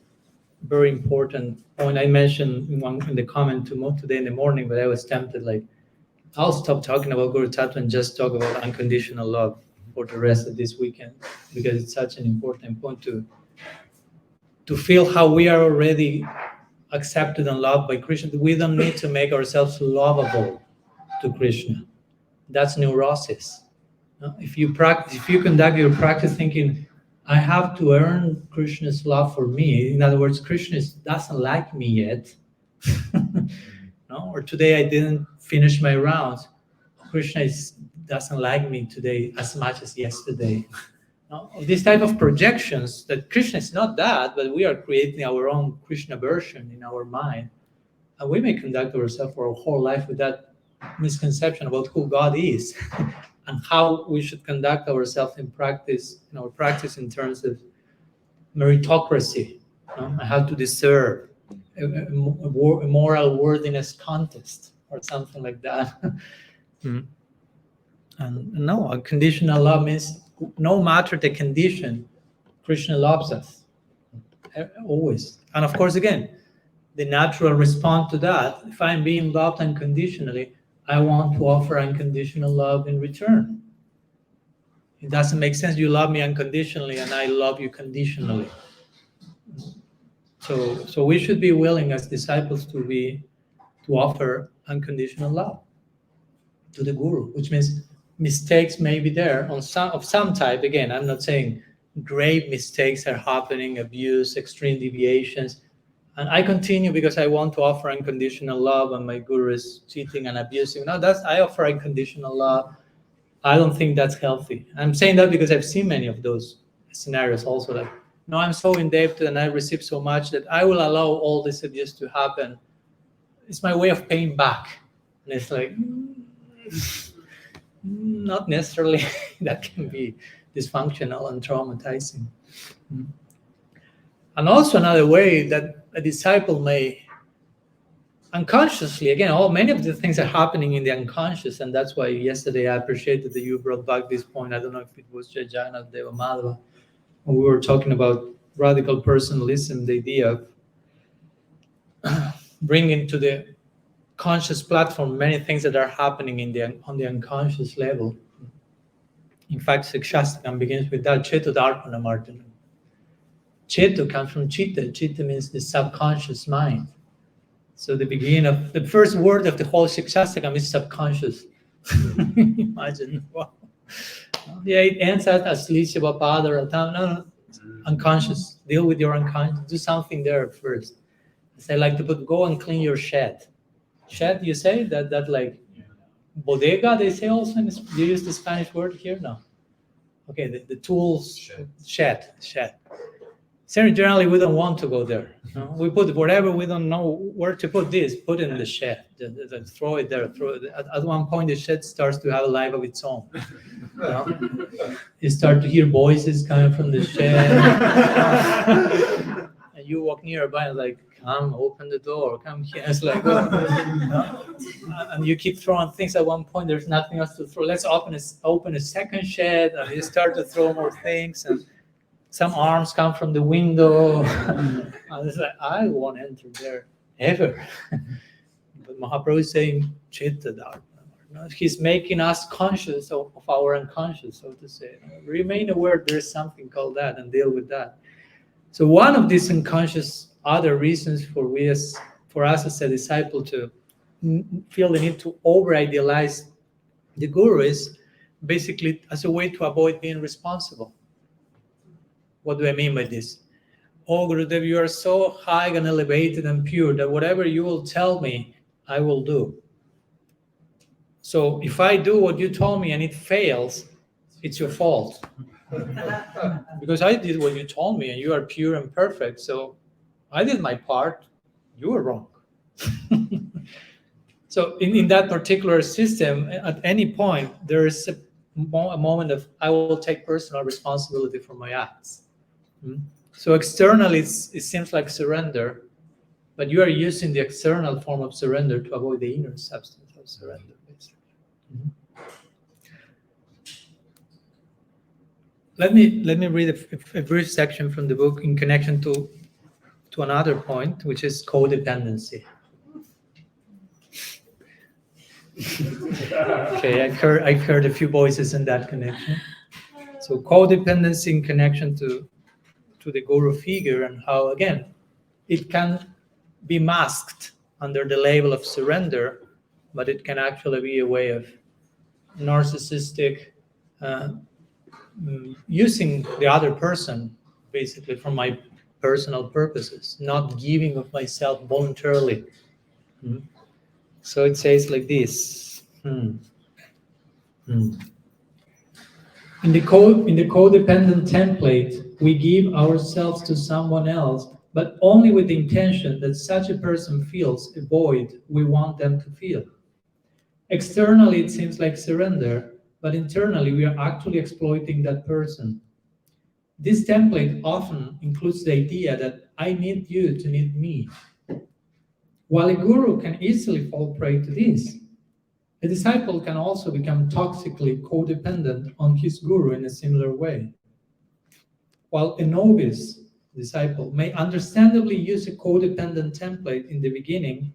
very important point. I mentioned in the comment today in the morning, but I was tempted, like, I'll stop talking about Guru Tattva and just talk about unconditional love for the rest of this weekend, because it's such an important point to feel how we are already accepted and loved by Krishna. We don't need to make ourselves lovable to Krishna. That's neurosis. If you conduct your practice thinking, I have to earn Krishna's love for me. In other words, Krishna doesn't like me yet. No? Or today I didn't finish my rounds. Krishna doesn't like me today as much as yesterday. No? This type of projections that Krishna is not that, but we are creating our own Krishna version in our mind. And we may conduct ourselves for our whole life with that misconception about who God is. And how we should conduct ourselves in practice, in terms of meritocracy. I have to deserve a moral worthiness contest or something like that. And no, unconditional love means no matter the condition, Krishna loves us always. And of course, again, the natural response to that, if I'm being loved unconditionally, I want to offer unconditional love in return. It doesn't make sense. You love me unconditionally and I love you conditionally. So we should be willing as disciples to offer unconditional love to the Guru, which means mistakes may be there of some type. Again, I'm not saying grave mistakes are happening, abuse, extreme deviations. And I continue because I want to offer unconditional love and my Guru is cheating and abusing. No, I offer unconditional love. I don't think that's healthy. I'm saying that because I've seen many of those scenarios also. Like, no, I'm so indebted and I receive so much that I will allow all this abuse to happen. It's my way of paying back. And it's like, not necessarily. That can be dysfunctional and traumatizing. And also another way that a disciple may unconsciously, again, many of the things are happening in the unconscious, and that's why yesterday I appreciated that you brought back this point. I don't know if it was Jayana Devamada, when we were talking about radical personalism, the idea of bringing to the conscious platform many things that are happening on the unconscious level. In fact, Sikshastakam begins with that, Chetu Darpana Martana. Chetu comes from Chitta. Chitta means the subconscious mind. So the beginning of the first word of the whole Sikshastakam is subconscious. Imagine, wow. Yeah, it ends as Lishyava Pada. No, unconscious. Deal with your unconscious. Do something there first. As I like to put, go and clean your shed. Shed, you say that like bodega, they say also. Do you use the Spanish word here? No. Okay, the tools, shed. So generally, we don't want to go there. No? We put whatever we don't know where to put this, put it in the shed. Just throw it there. At one point, the shed starts to have a life of its own. You know? You start to hear voices coming from the shed. And you walk nearby and like, come, open the door, come here. It's like, and you keep throwing things. At one point, there's nothing else to throw. Let's open a second shed, and you start to throw more things. And some arms come from the window. And it's like, I won't enter there ever. But Mahaprabhu is saying, Chitta Dharma. He's making us conscious of our unconscious, so to say. Remain aware there is something called that and deal with that. So one of these unconscious other reasons for us as a disciple to feel the need to over-idealize the Guru is basically as a way to avoid being responsible. What do I mean by this? Oh, Gurudev, you are so high and elevated and pure that whatever you will tell me, I will do. So if I do what you told me and it fails, it's your fault. Because I did what you told me and you are pure and perfect. So I did my part, you were wrong. So in that particular system, at any point, there is a moment of, I will take personal responsibility for my acts. So externally, it seems like surrender, but you are using the external form of surrender to avoid the inner substance of surrender, basically. Let me read a brief section from the book in connection to another point, which is codependency. Okay, I've heard a few voices in that connection. So codependency in connection to the Guru figure and how, again, it can be masked under the label of surrender, but it can actually be a way of narcissistic using the other person basically for my personal purposes, not giving of myself voluntarily. So it says like this. In the codependent template, we give ourselves to someone else, but only with the intention that such a person feels a void we want them to feel. Externally, it seems like surrender, but internally, we are actually exploiting that person. This template often includes the idea that I need you to need me. While a guru can easily fall prey to this, a disciple can also become toxically codependent on his guru in a similar way. While a novice disciple may understandably use a codependent template in the beginning,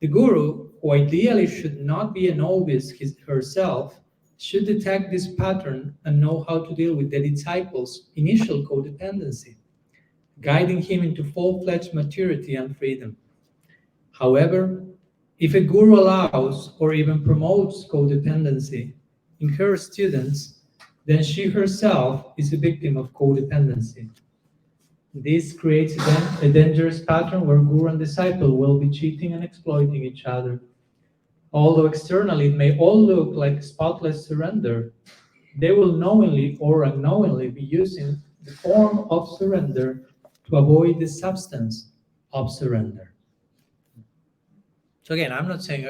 The guru, who ideally should not be a novice herself, should detect this pattern and know how to deal with the disciple's initial codependency, guiding him into full-fledged maturity and freedom. However, if a guru allows or even promotes codependency in her students, then she herself is a victim of codependency. This creates a dangerous pattern where guru and disciple will be cheating and exploiting each other. Although externally it may all look like spotless surrender, they will knowingly or unknowingly be using the form of surrender to avoid the substance of surrender. So again, I'm not saying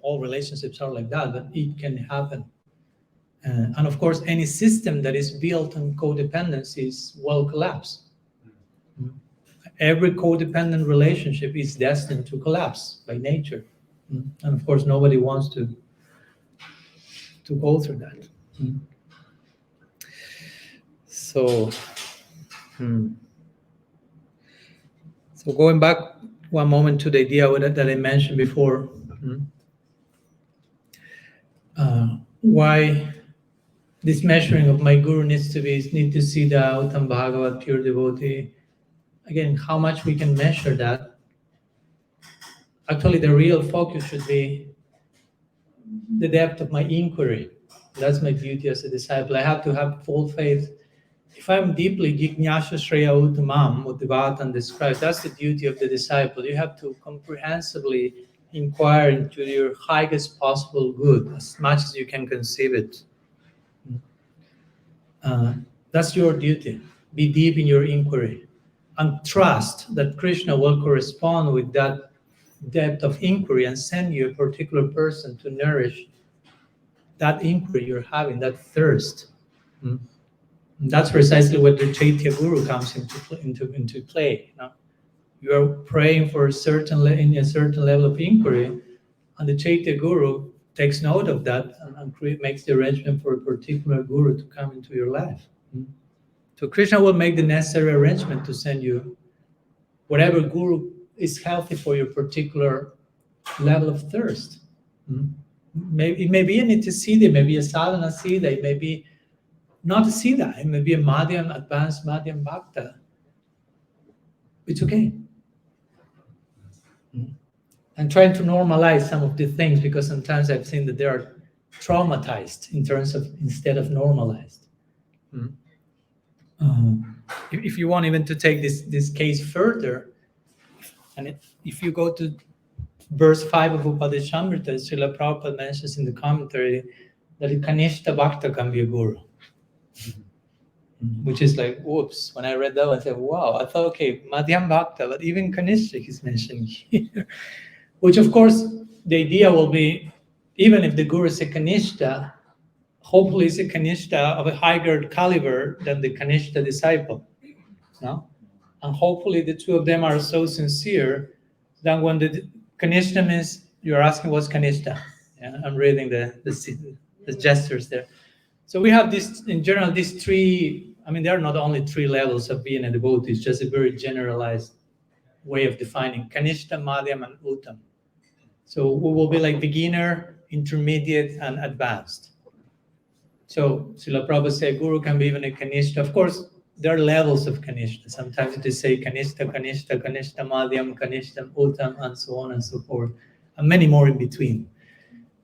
all relationships are like that, but it can happen. And of course, any system that is built on codependencies will collapse. Every codependent relationship is destined to collapse by nature. And of course, nobody wants to go through that. So going back one moment to the idea that I mentioned before, why this measuring of my guru needs to see the Uttam Bhagavat, pure devotee. Again, how much we can measure that. Actually, the real focus should be the depth of my inquiry. That's my duty as a disciple. I have to have full faith. If I'm deeply Jignasya Shreya Uttamam, what the Bhagavatam describes, that's the duty of the disciple. You have to comprehensively inquire into your highest possible good, as much as you can conceive it. That's your duty. Be deep in your inquiry and trust that Krishna will correspond with that depth of inquiry and send you a particular person to nourish that inquiry you're having, that thirst. And that's precisely what the Chaitya Guru comes into play. You are praying for a certain level of inquiry, and the Chaitya Guru takes note of that and makes the arrangement for a particular guru to come into your life. So Krishna will make the necessary arrangement to send you whatever guru is healthy for your particular level of thirst. It may be a Nitya Siddha, it may be a Sadhana Siddha, it may be not a Siddha, it may be a Madhyam, advanced Madhyam Bhakta. It's okay. And trying to normalize some of the things, because sometimes I've seen that they are traumatized instead of normalized. If you want even to take this case further, and if you go to verse 5 of Upadeshamrita, Srila Prabhupada mentions in the commentary that a Kanishta Bhakta can be a guru. Which is like, whoops. When I read that, I said, wow, I thought, okay, Madhyam Bhakta, but even Kanishta is mentioned here. Which, of course, the idea will be, even if the guru is a Kanishta, hopefully it's a Kanishta of a higher caliber than the Kanishta disciple. No? And hopefully the two of them are so sincere that when the Kanishta means, you're asking what's Kanishta. Yeah? I'm reading the gestures there. So we have this, in general, these three, there are not only three levels of being a devotee, it's just a very generalized way of defining Kanishta, Madhyam, and Uttam. So we will be like beginner, intermediate, and advanced. So Srila Prabhupada said Guru can be even a Kanishta. Of course, there are levels of Kanishta. Sometimes they say Kanishta, Kanishta, Kanishta, Madhyam, Kanishta, Uttam, and so on and so forth, and many more in between.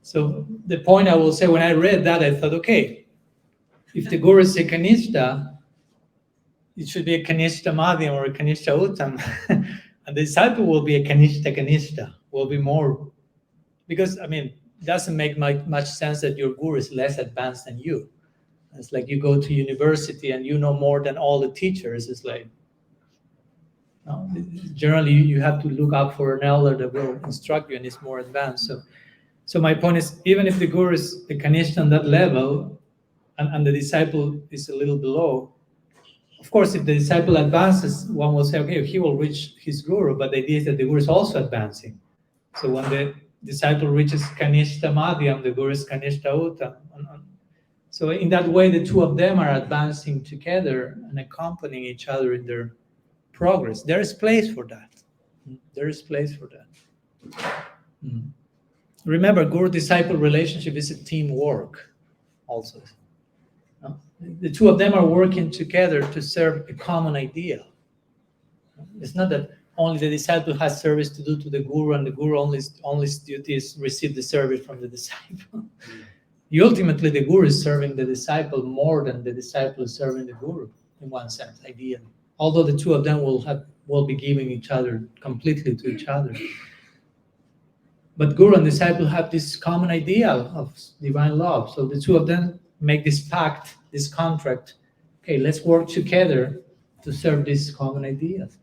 So the point I will say, when I read that, I thought, okay, if the Guru is a Kanishta, it should be a Kanishta Madhyam or a Kanishta Uttam. And the disciple will be a Kanishta, will be more, because, it doesn't make much sense that your Guru is less advanced than you. It's like you go to university and you know more than all the teachers. It's like, no, generally you have to look up for an elder that will instruct you and is more advanced. So my point is, even if the Guru is a Kanishta on that level, and the disciple is a little below, of course, if the disciple advances, one will say, okay, he will reach his Guru, but the idea is that the Guru is also advancing. So when the disciple reaches Kanishta Madhyam, the Guru is Kanishta Uttam. So in that way, the two of them are advancing together and accompanying each other in their progress. There is place for that. There is place for that. Remember, guru-disciple relationship is a teamwork also. The two of them are working together to serve a common ideal. It's not that only the disciple has service to do to the guru, and the guru only duty is receive the service from the disciple. Ultimately, the guru is serving the disciple more than the disciple is serving the guru, in one sense, ideally. Although the two of them will be giving each other completely to each other. But guru and disciple have this common ideal of divine love. So the two of them make this pact, this contract. Okay, let's work together to serve this common ideas.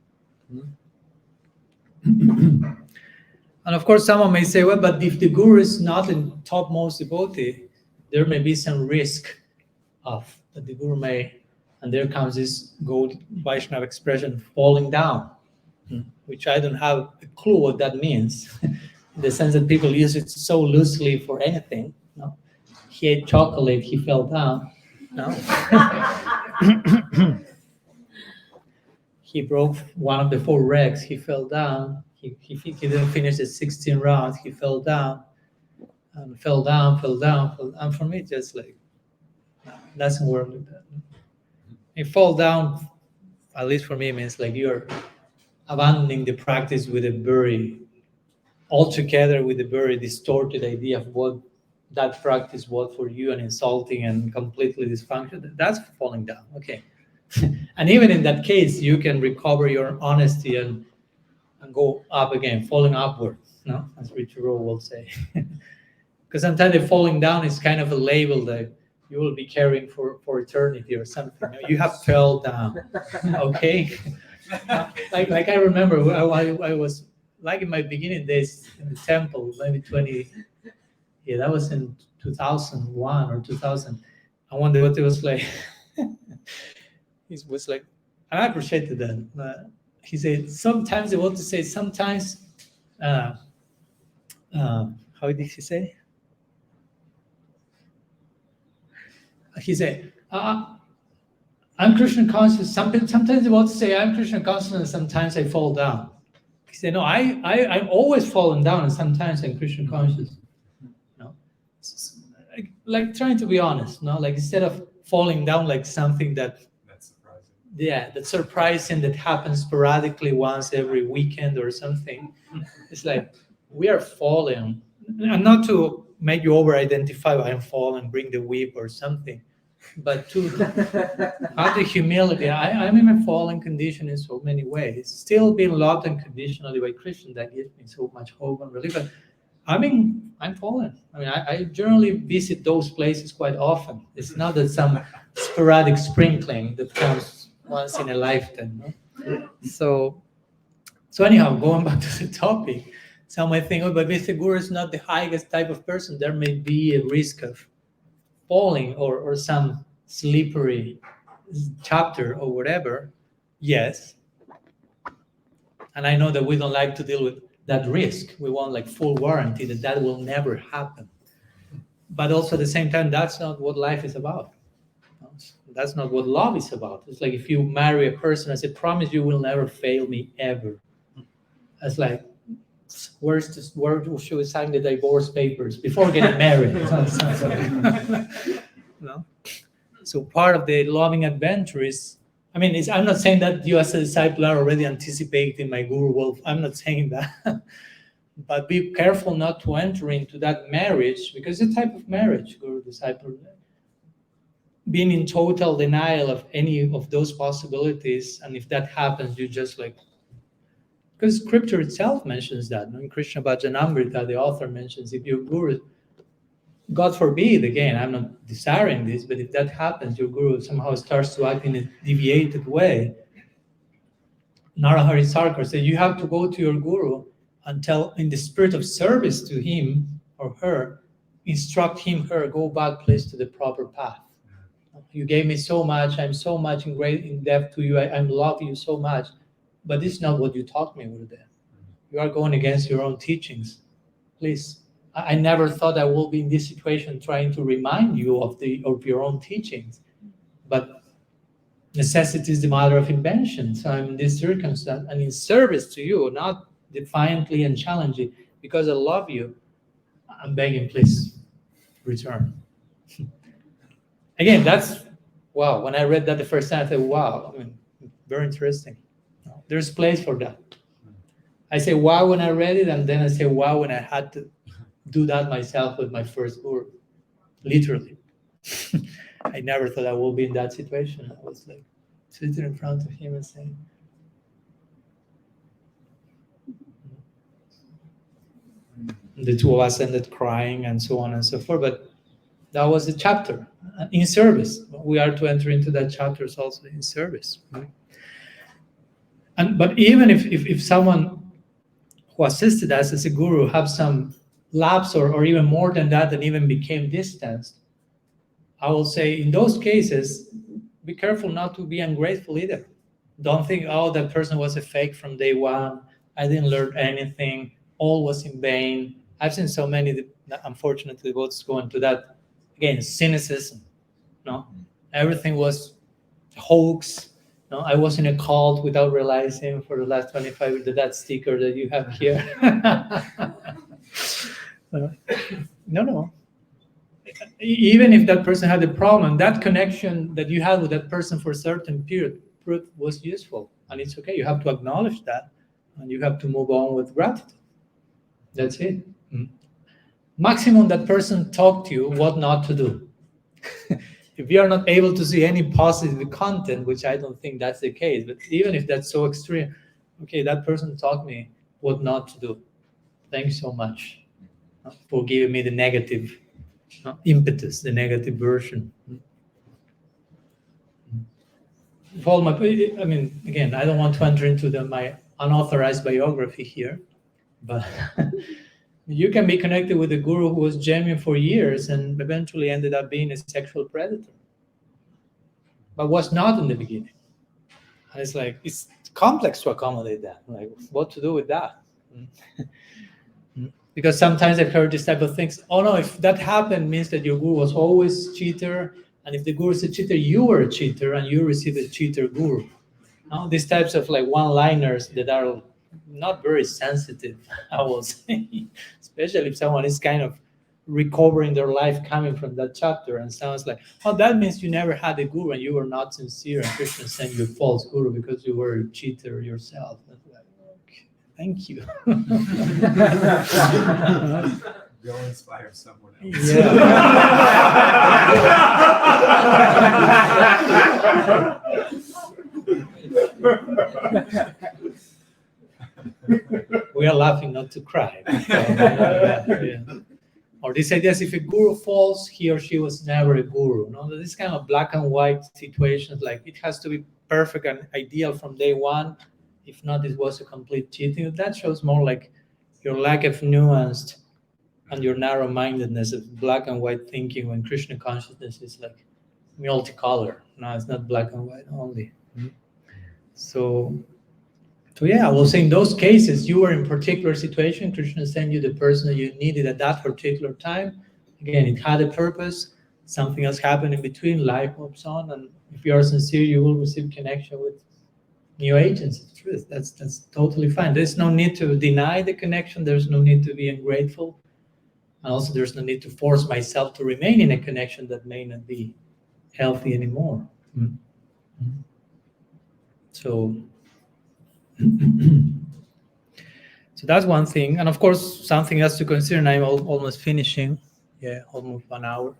And of course, someone may say, well, but if the guru is not in topmost devotee, there may be some risk of that the guru may, and there comes this gold Vaishnava expression, falling down, which I don't have a clue what that means. In the sense that people use it so loosely for anything. No? He ate chocolate, he fell down. No? He broke one of the 4 legs, he fell down. He didn't finish the 16 rounds, he fell down. And fell down. And for me, just like, no, it doesn't work like that. If fall down, at least for me, means like you're abandoning the practice with a very, altogether with a very distorted idea of what that practice was for you, and insulting and completely dysfunctional. That's falling down, okay. And even in that case, you can recover your honesty and go up again, falling upward, no? As Richard Rowe will say. Because sometimes the falling down is kind of a label that you will be carrying for eternity or something. You have fell down, okay? Like I remember, I was, like in my beginning days in the temple, maybe that was in 2001 or 2000. And one day what it was like, it was like, I appreciated that. He said, sometimes they want to say, sometimes, how did he say? He said, I'm Krishna conscious. Sometimes they want to say, I'm Krishna conscious, and sometimes I fall down. He said, no, I'm always falling down, and sometimes I'm Krishna conscious. No, like trying to be honest. No, like instead of falling down like something that's surprising. Yeah, that's surprising, that happens sporadically once every weekend or something. It's like we are falling, and not to make you over-identify, I'm falling, bring the whip or something, but to have the humility. I'm in a fallen condition in so many ways, still being loved unconditionally by Krishna. That gives me so much hope and relief. But I'm fallen. I mean, I generally visit those places quite often. It's not that some sporadic sprinkling that comes once in a lifetime. No? So anyhow, going back to the topic, some might think, oh, but if the guru is not the highest type of person, there may be a risk of falling or some slippery chapter or whatever. Yes. And I know that we don't like to deal with that risk. We want like full warranty that will never happen. But also at the same time, that's not what life is about. That's not what love is about. It's like if you marry a person, I say, promise you will never fail me ever. It's like, where should we sign the divorce papers before getting married? No? So part of the loving adventure is, I mean, I'm not saying that you as a disciple are already anticipating my guru will. I'm not saying that. But be careful not to enter into that marriage, because it's a type of marriage, guru-disciple. Being in total denial of any of those possibilities, and if that happens, you just like, because scripture itself mentions that. In Krishna-bhakti, the author mentions, if your guru, God forbid, again, I'm not desiring this, but if that happens, your guru somehow starts to act in a deviated way. Narahari Sarkar said, you have to go to your guru and tell, in the spirit of service to him or her, instruct him, her, go back, please, to the proper path. You gave me so much, I'm so much in depth to you, I love you so much, but this is not what you taught me over there. You are going against your own teachings. Please, I never thought I will be in this situation trying to remind you of your own teachings, but necessity is the mother of invention. So I'm in this circumstance and in service to you, not defiantly and challenging, because I love you, I'm begging, please return. Again, that's, wow, when I read that the first time, I thought, wow, I mean, very interesting. There's place for that. I say wow when I read it, and then I say wow when I had to do that myself with my first guru, literally. I never thought I would be in that situation. I was like sitting in front of him and saying, the two of us ended crying and so on and so forth. But that was the chapter in service. We are to enter into that chapter also in service. Right? But even if someone who assisted us as a guru have some lapse or even more than that and even became distanced, I will say in those cases, be careful not to be ungrateful either. Don't think, oh, that person was a fake from day one. I didn't learn anything. All was in vain. I've seen so many, unfortunately, devotees go into that, again, cynicism. No, everything was a hoax. No, I was in a cult without realizing for the last 25 years, that sticker that you have here. No. Even if that person had a problem, that connection that you had with that person for a certain period was useful. And it's okay. You have to acknowledge that. And you have to move on with gratitude. That's it. Maximum that person taught you what not to do. If you are not able to see any positive content, which I don't think that's the case, but even if that's so extreme, okay, that person taught me what not to do. Thanks so much for giving me the negative impetus, the negative version. I mean, again, I don't want to enter into my unauthorized biography here, but you can be connected with a guru who was genuine for years and eventually ended up being a sexual predator, but was not in the beginning. And it's like, it's complex to accommodate that. Like, what to do with that? Because sometimes I've heard this type of things. Oh no, if that happened, means that your guru was always a cheater. And if the guru is a cheater, you were a cheater and you received a cheater guru. Now, these types of like one-liners that are not very sensitive, I will say, especially if someone is kind of recovering their life coming from that chapter and sounds like, oh, that means you never had a guru and you were not sincere and Krishna sent you a false guru because you were a cheater yourself. Okay, thank you. You'll inspire someone else. Yeah. We are laughing not to cry. Yeah. Or this idea is if a guru falls, he or she was never a guru. No, this kind of black and white situations, like it has to be perfect and ideal from day one. If not, it was a complete cheating. That shows more like your lack of nuance and your narrow-mindedness of black and white thinking when Krishna consciousness is like multicolor. No, it's not black and white only. So yeah, I will say in those cases, you were in a particular situation, Krishna sent you the person that you needed at that particular time. Again, it had a purpose. Something else happened in between, life moves on, and if you are sincere, you will receive connection with new agents of truth. That's totally fine. There's no need to deny the connection. There's no need to be ungrateful. And also there's no need to force myself to remain in a connection that may not be healthy anymore. So that's one thing. And of course, something else to consider, and I'm almost finishing. Yeah, almost 1 hour.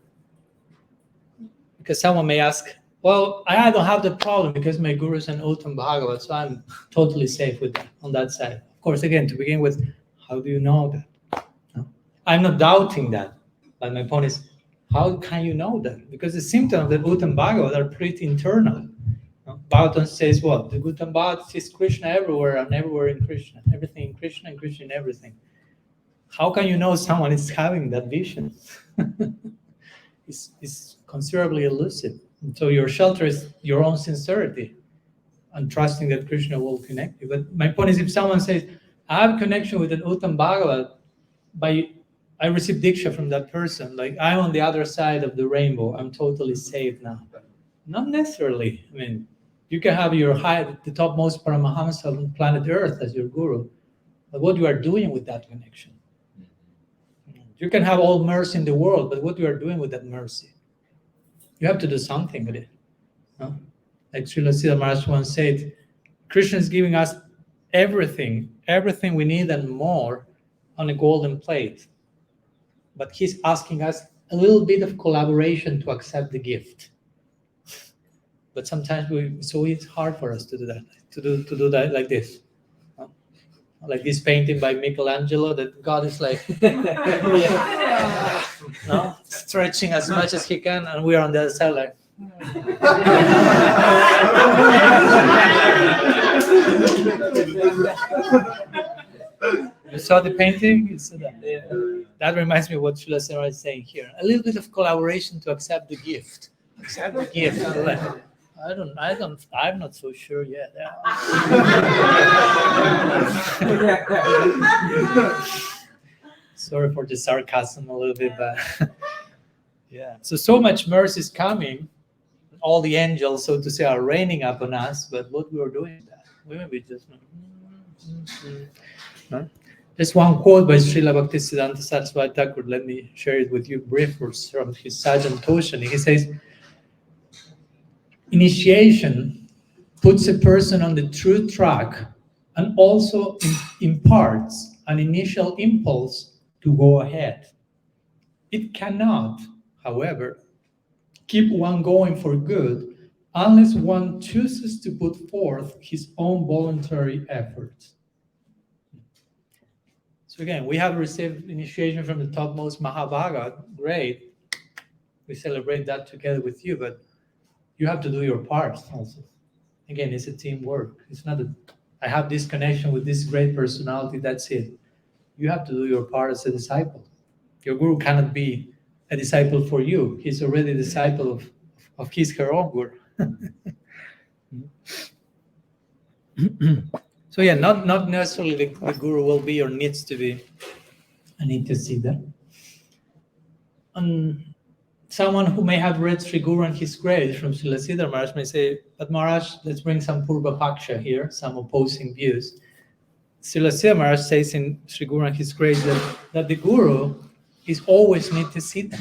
Because someone may ask, well, I don't have the problem because my guru is an Uttam Bhagavat, so I'm totally safe with that on that side. Of course, again, to begin with, how do you know that? No? I'm not doubting that. But my point is, how can you know that? Because the symptoms of the Uttam Bhagavat are pretty internal. Bhagavatam says what? The Uttam Bhagavat is Krishna everywhere and everywhere in Krishna. Everything in Krishna and Krishna in everything. How can you know someone is having that vision? It's considerably elusive. And so your shelter is your own sincerity and trusting that Krishna will connect you. But my point is, if someone says, I have a connection with an Uttam Bhagavat, I received diksha from that person, like I'm on the other side of the rainbow, I'm totally safe now. Not necessarily. I mean, you can have the topmost Paramahamsa on planet Earth as your guru, but what you are doing with that connection. You can have all mercy in the world, but what you are doing with that mercy? You have to do something with it. No? Like Srila Siddha Maharaj once said, Krishna is giving us everything we need and more on a golden plate. But he's asking us a little bit of collaboration to accept the gift. But sometimes it's hard for us to do that, to do that like this. Like this painting by Michelangelo, that God is like no, stretching as much as he can, and we are on the other side like. You saw the painting? You saw that? Yeah. That reminds me of what Srila Sarah is saying here. A little bit of collaboration to accept the gift. Accept the gift. I'm not so sure yet. Sorry for the sarcasm a little bit, but yeah. So much mercy is coming. All the angels, so to say, are raining upon us, but what we are doing with that? We may be just... No? Just one quote by Srila Bhaktisiddhanta Saraswati Thakur. Let me share it with you briefly from his Sajjan Toshani. He says, initiation puts a person on the true track and also imparts an initial impulse to go ahead. It cannot, however, keep one going for good unless one chooses to put forth his own voluntary efforts. So again, we have received initiation from the topmost Mahabhagat. Great. We celebrate that together with you, but you have to do your part also. Again, it's a teamwork. It's not I have this connection with this great personality, that's it. You have to do your part as a disciple. Your guru cannot be a disciple for you. He's already a disciple of his, her own guru. So yeah, not necessarily the guru will be or needs to be an Nityasiddha. And someone who may have read Sri Guru and his grace from Srila Siddhar Maharaj may say, but Maharaj, let's bring some Purva Paksha here, some opposing views. Srila Siddhar Maharaj says in Sri Guru and his grace that the guru is always Nityasiddha.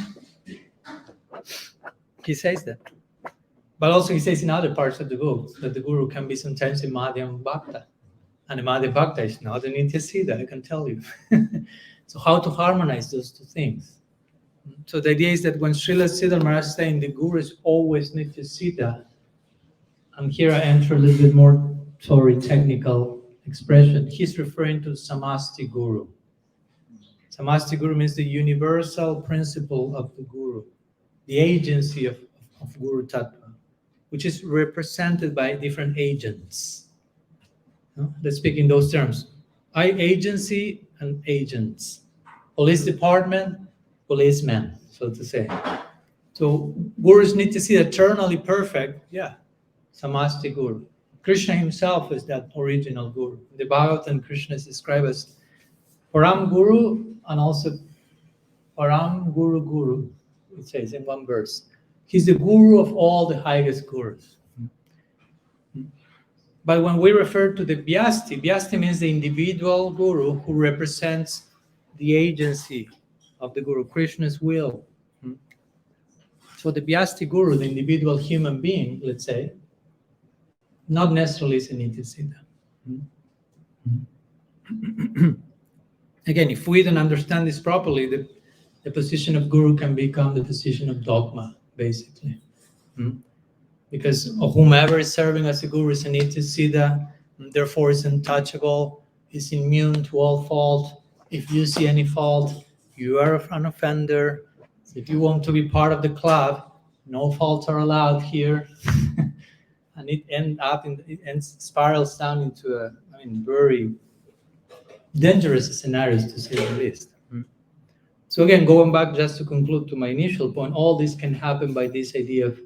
He says that. But also he says in other parts of the book that the guru can be sometimes a Madhyam Bhakta. And the Madhyam Bhakta is not a Nityasiddha, I can tell you. So how to harmonize those two things? So the idea is that when Srila Siddhar Maharaj is saying the guru is always Nityasiddha, and here I enter a little bit more, technical expression, he's referring to Samasti Guru. Samasti Guru means the universal principle of the guru, the agency of Guru Tattva, which is represented by different agents. No? Let's speak in those terms. Agency and agents. Police department, policemen, so to say. So gurus need to see eternally perfect. Yeah, Samasti Guru. Krishna himself is that original guru. In the Bhagavatam, Krishna is described as Param Guru and also Param Guru Guru, it says in one verse. He's the guru of all the highest gurus. But when we refer to the Vyasti means the individual guru who represents the agency of the guru, Krishna's will. So the Vyasti guru, the individual human being, let's say, not necessarily is a Nityasiddha. Again, if we don't understand this properly, the position of guru can become the position of dogma, basically. Because whomever is serving as a guru is a Nityasiddha, therefore is untouchable, is immune to all fault. If you see any fault, you are an offender. If you want to be part of the club, no faults are allowed here. And it spirals down into very dangerous scenarios, to say the least. So again, going back just to conclude to my initial point, all this can happen by this idea of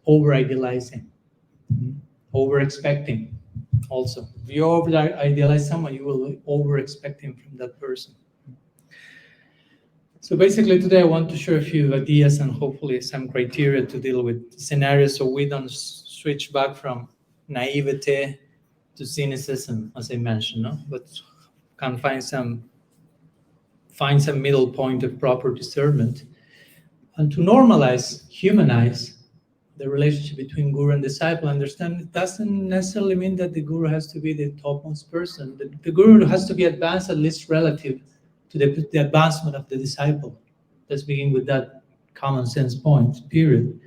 over-idealizing, over-expecting also. If you over-idealize someone, you will over-expecting from that person. So basically today I want to share a few ideas and hopefully some criteria to deal with scenarios so we don't switch back from naivete to cynicism, as I mentioned, no? But can find some find some middle point of proper discernment, and to normalize, humanize the relationship between guru and disciple. Understand it doesn't necessarily mean that the guru has to be the topmost person. The guru has to be advanced at least relative to the advancement of the disciple. Let's begin with that common sense point, period.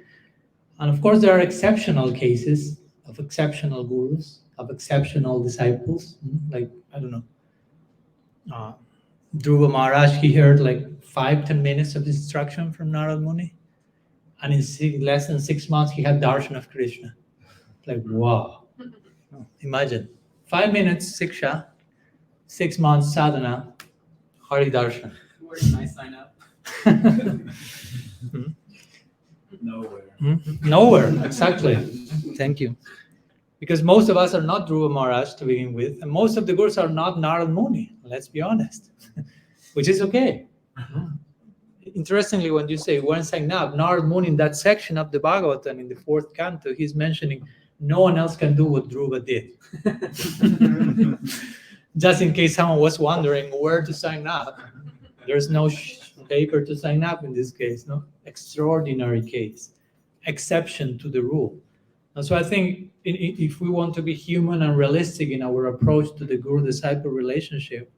And of course, there are exceptional cases of exceptional gurus, of exceptional disciples, like, I don't know, Dhruva Maharaj, he heard like 5-10 minutes of instruction from Narad Muni, and in less than 6 months, he had darshan of Krishna. Like, wow. Imagine, 5 minutes, siksha, 6 months sadhana, Hari darshan. Where can I sign up? Nowhere. Nowhere, exactly. Thank you. Because most of us are not Dhruva Maharaj to begin with, and most of the gurus are not Narad Muni, let's be honest, which is okay. Interestingly, when you say when sign up, Narad Muni in that section of the Bhagavatam in the 4th canto, he's mentioning no one else can do what Dhruva did. Just in case someone was wondering where to sign up, there's no paper to sign up in this case, no? Extraordinary case, exception to the rule. And so I think if we want to be human and realistic in our approach to the guru-disciple relationship,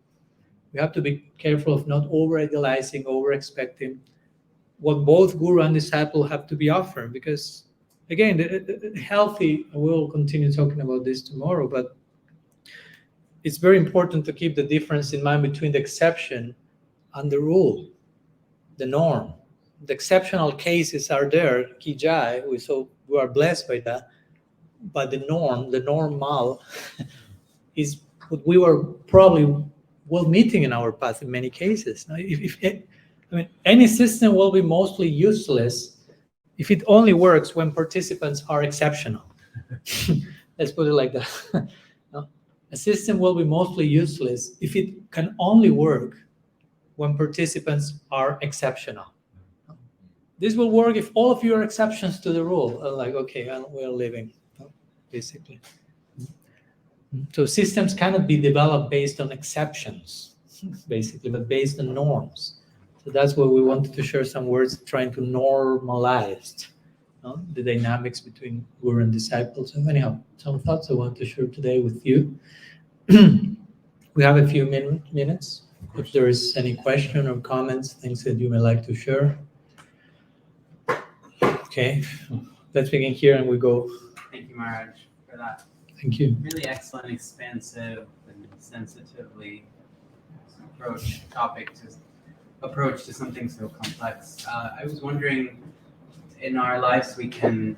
we have to be careful of not over-idealizing, over-expecting what both guru and disciple have to be offering. Because, again, the healthy, we'll continue talking about this tomorrow, but it's very important to keep the difference in mind between the exception and the rule, the norm. The exceptional cases are there, kijai, we are blessed by that, but the norm, the normal, is what we were probably well meeting in our path in many cases. Any system will be mostly useless if it only works when participants are exceptional. Let's put it like that. A system will be mostly useless if it can only work when participants are exceptional. This will work if all of you are exceptions to the rule. Like, okay, we're living, basically. So systems cannot be developed based on exceptions, basically, but based on norms. So that's why we wanted to share some words trying to normalize the dynamics between guru and disciple. So anyhow, some thoughts I want to share today with you. We have a few minutes. If there is any question or comments, things that you may like to share. Okay, let's begin here and we go. Thank you, Maharaj, for that. Thank you. Really excellent, expansive, and sensitively approach to something so complex. I was wondering, in our lives, we can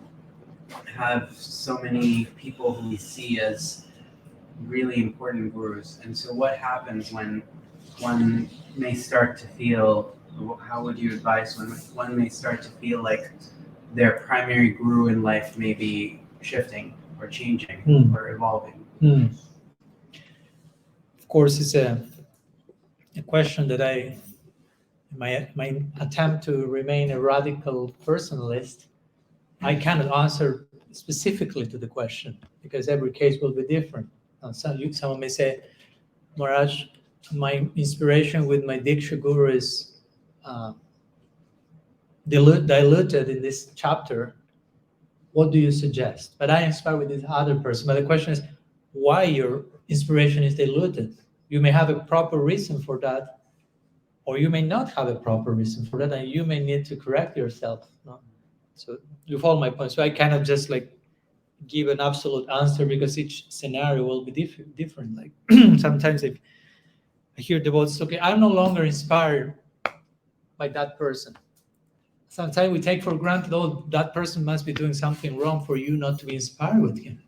have so many people who we see as really important gurus. And so what happens when one may start to feel, how would you advise when one may start to feel like their primary guru in life may be shifting or changing or evolving? Of course, it's a question that my attempt to remain a radical personalist, I cannot answer specifically to the question because every case will be different. Someone may say, Maharaj, my inspiration with my Diksha Guru is diluted in this chapter. What do you suggest? But I inspire with this other person. But the question is, why your inspiration is diluted? You may have a proper reason for that, or you may not have a proper reason for that, and you may need to correct yourself. No? So you follow my point. So I cannot just like give an absolute answer because each scenario will be different. Like sometimes if I hear the words, okay, I'm no longer inspired by that person. Sometimes we take for granted, oh, that person must be doing something wrong for you not to be inspired with him.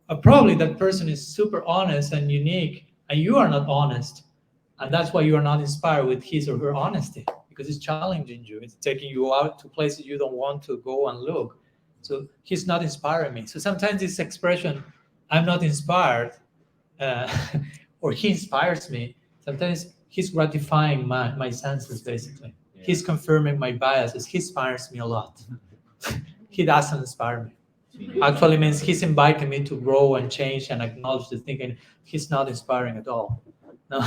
But probably that person is super honest and unique, and you are not honest. And that's why you are not inspired with his or her honesty, because it's challenging you. It's taking you out to places you don't want to go and look. So he's not inspiring me. So sometimes this expression, I'm not inspired, or he inspires me, sometimes he's gratifying my senses, basically. Yeah. He's confirming my biases. He inspires me a lot. He doesn't inspire me. Actually means he's inviting me to grow and change and acknowledge the thinking. He's not inspiring at all. No.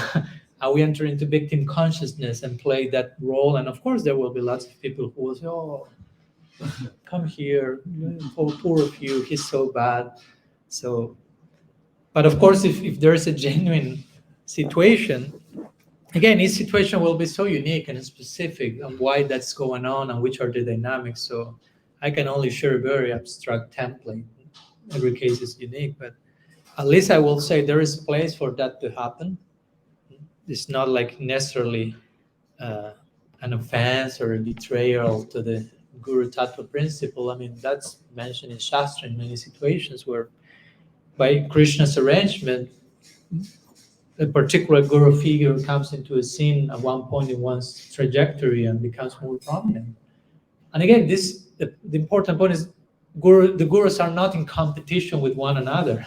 and we enter into victim consciousness and play that role. And of course, there will be lots of people who will say, "Oh, come here, oh, poor of you, he's so bad." So, but of course, if there's a genuine situation, again, each situation will be so unique and specific on why that's going on and which are the dynamics. So I can only share a very abstract template. Every case is unique, but at least I will say there is place for that to happen. It's not like necessarily an offense or a betrayal to the Guru Tattva principle. I mean, that's mentioned in Shastra in many situations where by Krishna's arrangement, a particular guru figure comes into a scene at one point in one's trajectory and becomes more prominent. And again, the important point is the gurus are not in competition with one another.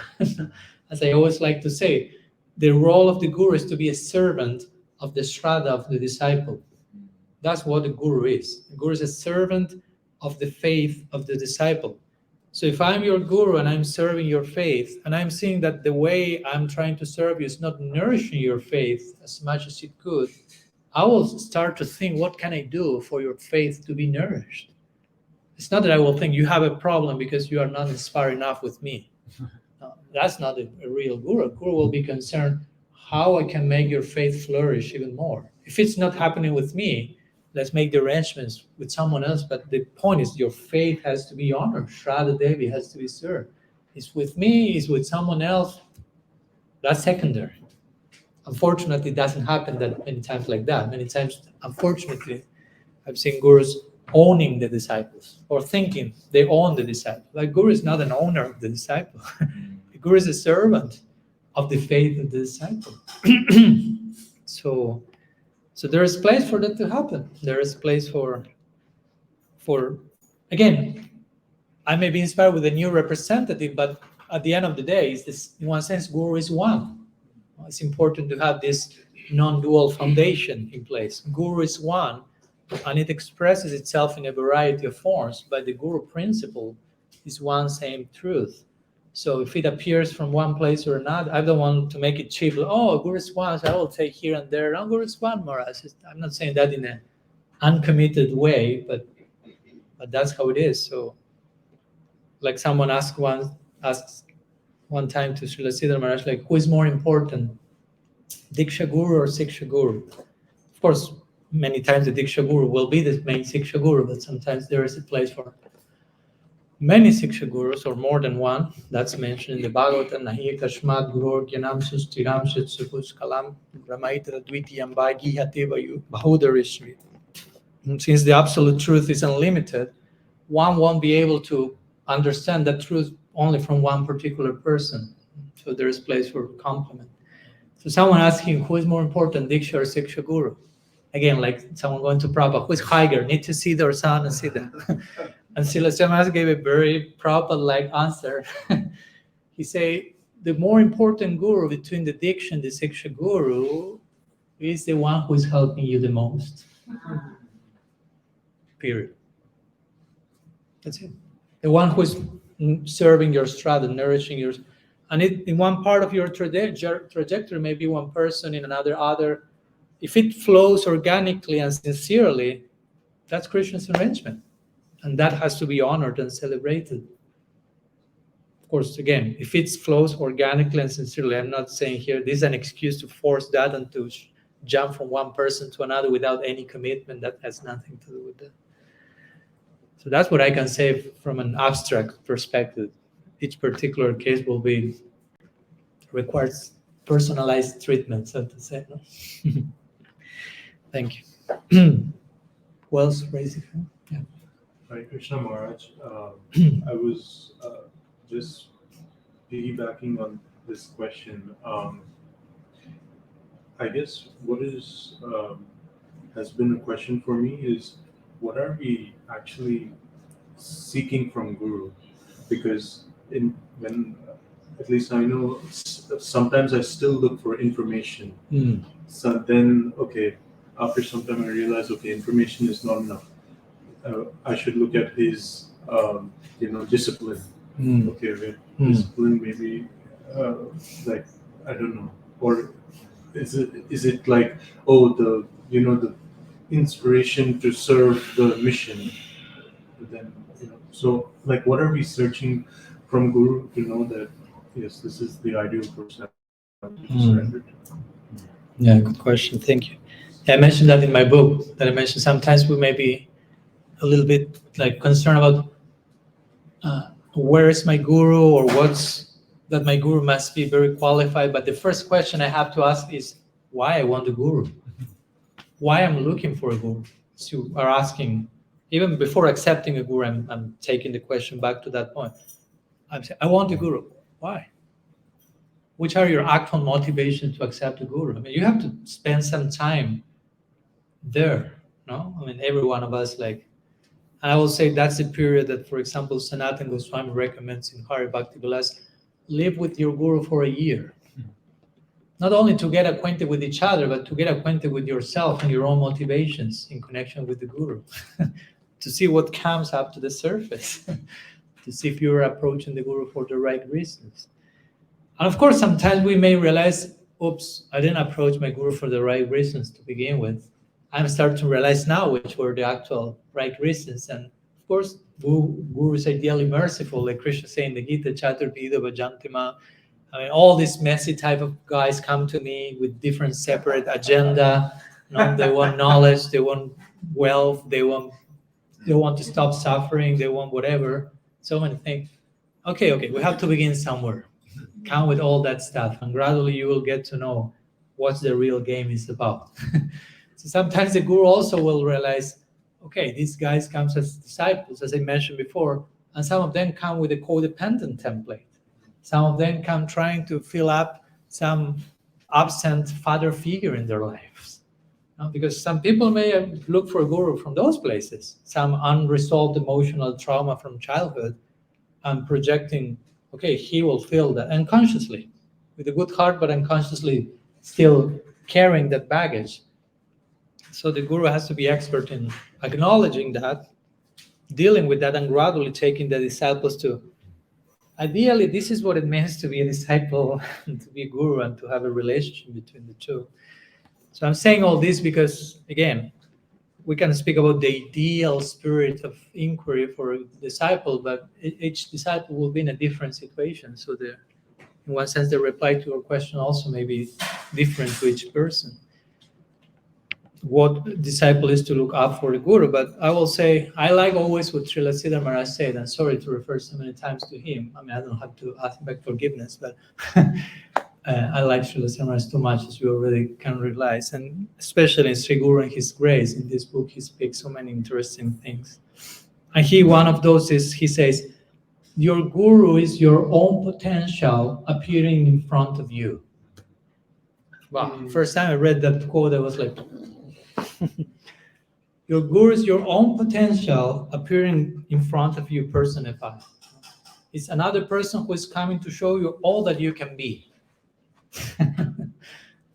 As I always like to say, the role of the guru is to be a servant of the shraddha of the disciple. That's what the guru is. The guru is a servant of the faith of the disciple. So if I'm your guru and I'm serving your faith, and I'm seeing that the way I'm trying to serve you is not nourishing your faith as much as it could, I will start to think, what can I do for your faith to be nourished? It's not that I will think you have a problem because you are not inspired enough with me. No, that's not a real guru. A guru will be concerned how I can make your faith flourish even more. If it's not happening with me, let's make the arrangements with someone else. But the point is your faith has to be honored. Shraddha Devi has to be served. It's with me, it's with someone else. That's secondary. Unfortunately, it doesn't happen that many times like that. Many times, unfortunately, I've seen gurus owning the disciples or thinking they own the disciple. Like guru is not an owner of the disciple. The guru is a servant of the faith of the disciple. So there is place for that to happen. There is place for again, I may be inspired with a new representative, but at the end of the day, is this, in one sense, guru is one. It's important to have this non-dual foundation in place. Guru is one, and it expresses itself in a variety of forms, but the guru principle is one same truth. So if it appears from one place or another, I don't want to make it cheap. Oh, Guru is one, so I will take here and there. No, Guru is one, Maharaj. I'm not saying that in an uncommitted way, but that's how it is. So, like someone asks one time to Srila Siddhar Maharaj, like, who is more important, Diksha Guru or Siksha Guru? Of course, many times the Diksha Guru will be the main Siksha Guru, but sometimes there is a place for many Siksha Gurus, or more than one. That's mentioned in the Bhagavatam. Nahi kashmat gurur gyanam sustiram shitsukus kalam brahmaitra dvitiyam bhagiyate bahudarishmi. Since the absolute truth is unlimited, one won't be able to understand that truth only from one particular person. So there is place for complement. So someone asking, who is more important, Diksha or Siksha Guru? Again, like someone going to Prabhupada, who is higher, Nityasiddha or Sahanasiddha? And Srila Swami gave a very Prabhupada-like answer. He said, the more important guru between the Diksha and the Siksha Guru is the one who is helping you the most. Period. That's it. The one who is serving your strata, nourishing your... And in one part of your trajectory, maybe one person, in another other. If it flows organically and sincerely, that's Krishna's arrangement. And that has to be honored and celebrated. Of course, again, if it flows organically and sincerely, I'm not saying here this is an excuse to force that and to jump from one person to another without any commitment. That has nothing to do with that. So that's what I can say from an abstract perspective. Each particular case will be requires personalized treatment, so to say. No? Thank you. Who else raising hand? Yeah. Hare Krishna Maharaj, I was just piggybacking on this question. I guess what is has been a question for me is, what are we actually seeking from Guru? Because when at least I know, sometimes I still look for information. So then, okay, after some time I realize, okay, information is not enough. I should look at his, discipline. Okay, discipline maybe, like, I don't know, or is it like, oh, the the inspiration to serve the mission? But then so like, what are we searching from Guru to know that yes, this is the ideal personality to surrender to? Yeah, good question. Thank you. Yeah, I mentioned that in my book. That I mentioned sometimes we may be a little bit like concerned about where is my guru, or what's that my guru must be very qualified. But the first question I have to ask is why I want a guru, why I'm looking for a guru. So you are asking, even before accepting a guru, I'm taking the question back to that point. I'm saying, I want a guru. Why? Which are your actual motivations to accept a guru? I mean, you have to spend some time there, no? I mean, every one of us, like, and I will say that's the period that, for example, Sanatana Goswami recommends in Hari Bhakti Vilas, live with your guru for a year. Not only to get acquainted with each other, but to get acquainted with yourself and your own motivations in connection with the guru, to see what comes up to the surface, to see if you're approaching the guru for the right reasons. And of course, sometimes we may realize, oops, I didn't approach my guru for the right reasons to begin with. I'm starting to realize now which were the actual right reasons. And of course, Guru is ideally merciful, like Krishna saying in the Gita, Chaturpida Vajantima. I mean, all these messy type of guys come to me with different separate agenda. They want knowledge, they want wealth, they want to stop suffering, they want whatever. So many things. Okay, we have to begin somewhere. Come with all that stuff, and gradually you will get to know what the real game is about. So sometimes the guru also will realize, okay, these guys come as disciples, as I mentioned before, and some of them come with a codependent template. Some of them come trying to fill up some absent father figure in their lives. Because some people may look for a guru from those places, some unresolved emotional trauma from childhood, and projecting, okay, he will fill that unconsciously, with a good heart, but unconsciously still carrying that baggage. So the guru has to be expert in acknowledging that, dealing with that, and gradually taking the disciples to, ideally, this is what it means to be a disciple, and to be a guru, and to have a relationship between the two. So I'm saying all this because, again, we can speak about the ideal spirit of inquiry for a disciple, but each disciple will be in a different situation. So in one sense, the reply to your question also may be different to each person. What disciple is to look up for the guru, but I will say I like always what Srila Siddhar Maharaj said, and sorry to refer so many times to him. I mean, I don't have to ask back forgiveness, but I like Srila Siddhar Maharaj too much, as you already can realize, and especially in Sri Guru and His Grace. In this book, he speaks so many interesting things, and one of those is, he says, your guru is your own potential appearing in front of you. Wow, first time I read that quote, I was like, your guru is your own potential appearing in front of you personified. It's another person who is coming to show you all that you can be.